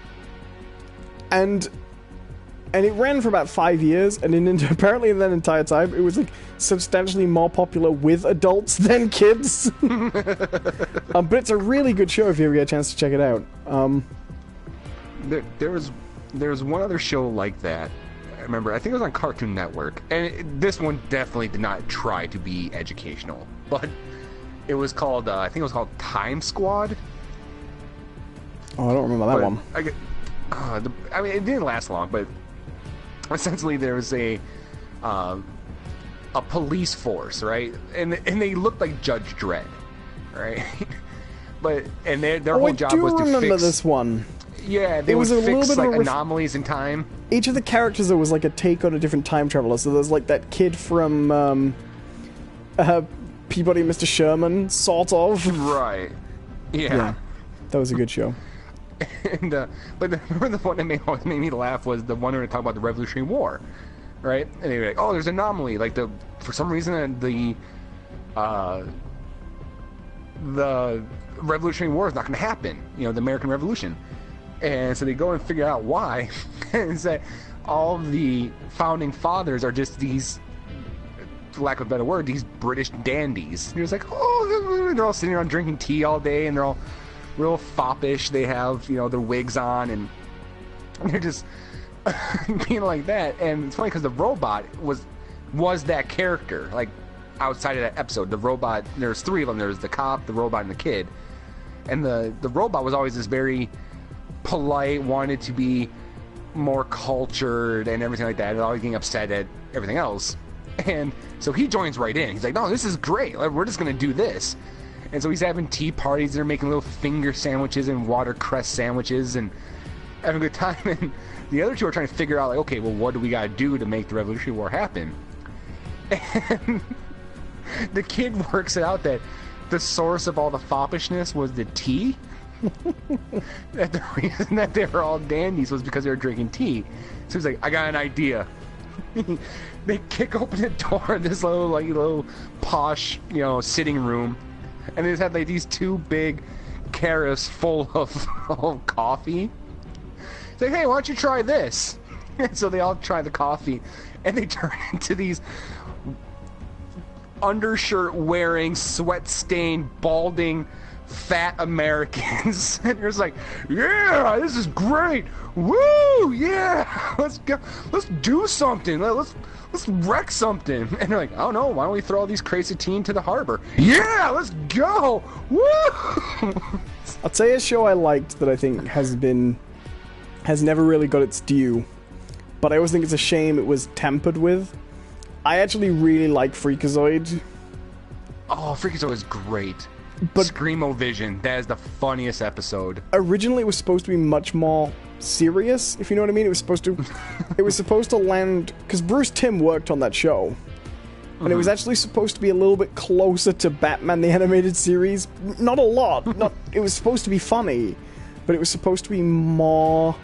it ran for about 5 years, and apparently in that entire time, it was like substantially more popular with adults than kids. But it's a really good show if you ever get a chance to check it out. There was one other show like that. I remember, I think it was on Cartoon Network, and this one definitely did not try to be educational, but it was called, I think it was called Time Squad. Oh, I don't remember that one. I mean, it didn't last long, but essentially there was a police force, right? And they looked like Judge Dredd, right? And their whole job was to fix... I do remember this one. Yeah, they would fix like anomalies in time. Each of the characters, there was like a take on a different time traveler. So there's like that kid from Peabody and Mr. Sherman, sort of. Right. Yeah. That was a good show. And but remember the one that always made me laugh was the one where they talk about the Revolutionary War, right? And they were like, "Oh, there's an anomaly. Like for some reason the Revolutionary War is not going to happen. You know, the American Revolution." And so they go and figure out why, and it's that all the founding fathers are just these, for lack of a better word, these British dandies. And you're just like, oh, they're all sitting around drinking tea all day, and they're all real foppish. They have, you know, their wigs on, and they're just being like that. And it's funny because the robot was that character, like outside of that episode. The robot, there's three of them. There's the cop, the robot, and the kid. And the robot was always this very polite, wanted to be more cultured and everything like that, and always getting upset at everything else. And so he joins right in. He's like, no, this is great. We're just going to do this. And so he's having tea parties. They're making little finger sandwiches and watercress sandwiches and having a good time. And the other two are trying to figure out, like, okay, well, what do we got to do to make the Revolutionary War happen? And the kid works it out that the source of all the foppishness was the tea. That the reason that they were all dandies was because they were drinking tea. So he's like, I got an idea. They kick open the door of this little posh, you know, sitting room, and they just have like these two big carafes full of coffee. It's like, hey, why don't you try this? And so they all try the coffee, and they turn into these undershirt wearing, sweat stained, balding, fat Americans. And you're just like, yeah, this is great. Woo, yeah, let's go, let's do something, let's wreck something. And they're like, oh no, why don't we throw all these crazy teen to the harbor? Yeah, let's go. Woo. I'll tell you a show I liked that I think has never really got its due, but I always think it's a shame it was tampered with. I actually really like Freakazoid. Oh, Freakazoid is great. But Screamo-Vision, that is the funniest episode. Originally, it was supposed to be much more serious, if you know what I mean. It was supposed to land, because Bruce Timm worked on that show, and it was actually supposed to be a little bit closer to Batman the Animated Series. Not a lot. It was supposed to be funny, but it was supposed to be more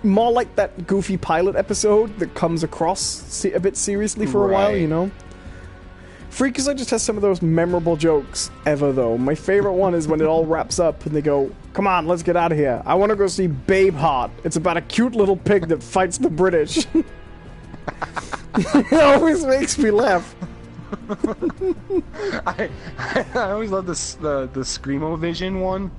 like that goofy pilot episode that comes across a bit seriously for a while, you know. Freakazoid just has some of those memorable jokes ever, though. My favorite one is when it all wraps up and they go, come on, let's get out of here. I want to go see Babeheart. It's about a cute little pig that fights the British. It always makes me laugh. I always love the Screamo-Vision one.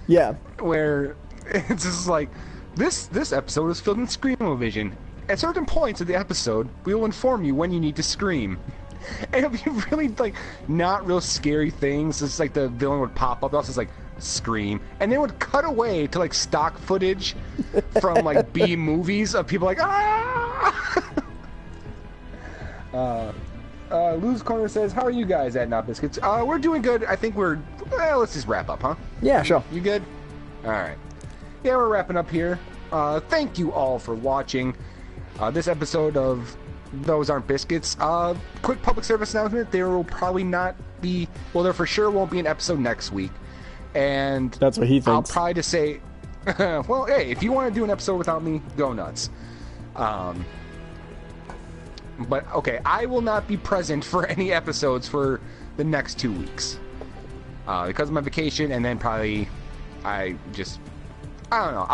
Yeah. Where it's just like, this episode is filled in Screamo-Vision. At certain points of the episode, we will inform you when you need to scream. And it'll be really, like, not real scary things. It's like the villain would pop up, also it's like, scream. And they would cut away to, like, stock footage from, like, B movies of people like, ah! Lou's Corner says, how are you guys at Not Biscuits? We're doing good. I think let's just wrap up, huh? Yeah, sure. You good? Alright. Yeah, we're wrapping up here. Thank you all for watching this episode of Those Aren't Biscuits. Quick public service announcement. There will probably not be, well, there for sure won't be an episode next week. And that's what he thinks. I'll probably just say, well, hey, if you want to do an episode without me, go nuts. But, okay, I will not be present for any episodes for the next 2 weeks. Because of my vacation, and then probably, I don't know.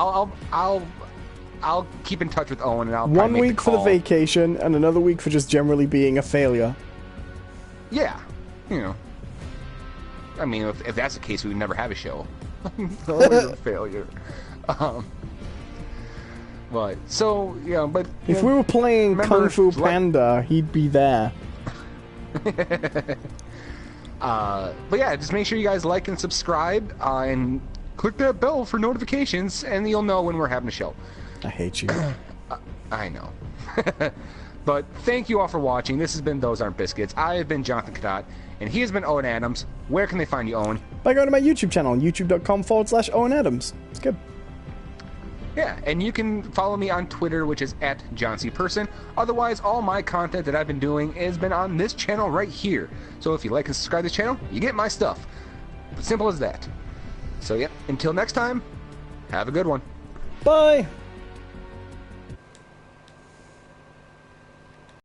I'll keep in touch with Owen, and I'll probably 1 week for the vacation, and another week for just generally being a failure. Yeah, you know. I mean, if that's the case, we would never have a show. Always a failure. But so yeah, but if we were playing Kung Fu Panda, he'd be there. But yeah, just make sure you guys like and subscribe, and click that bell for notifications, and you'll know when we're having a show. I hate you. I know. But thank you all for watching. This has been Those Aren't Biscuits. I have been Jonathan Cadotte, and he has been Owen Adams. Where can they find you, Owen? By going to my YouTube channel, youtube.com/Owen Adams. It's good. Yeah, and you can follow me on Twitter, which is @JohnCPerson. Otherwise, all my content that I've been doing has been on this channel right here. So if you like and subscribe to this channel, you get my stuff. Simple as that. So yeah, until next time, have a good one. Bye!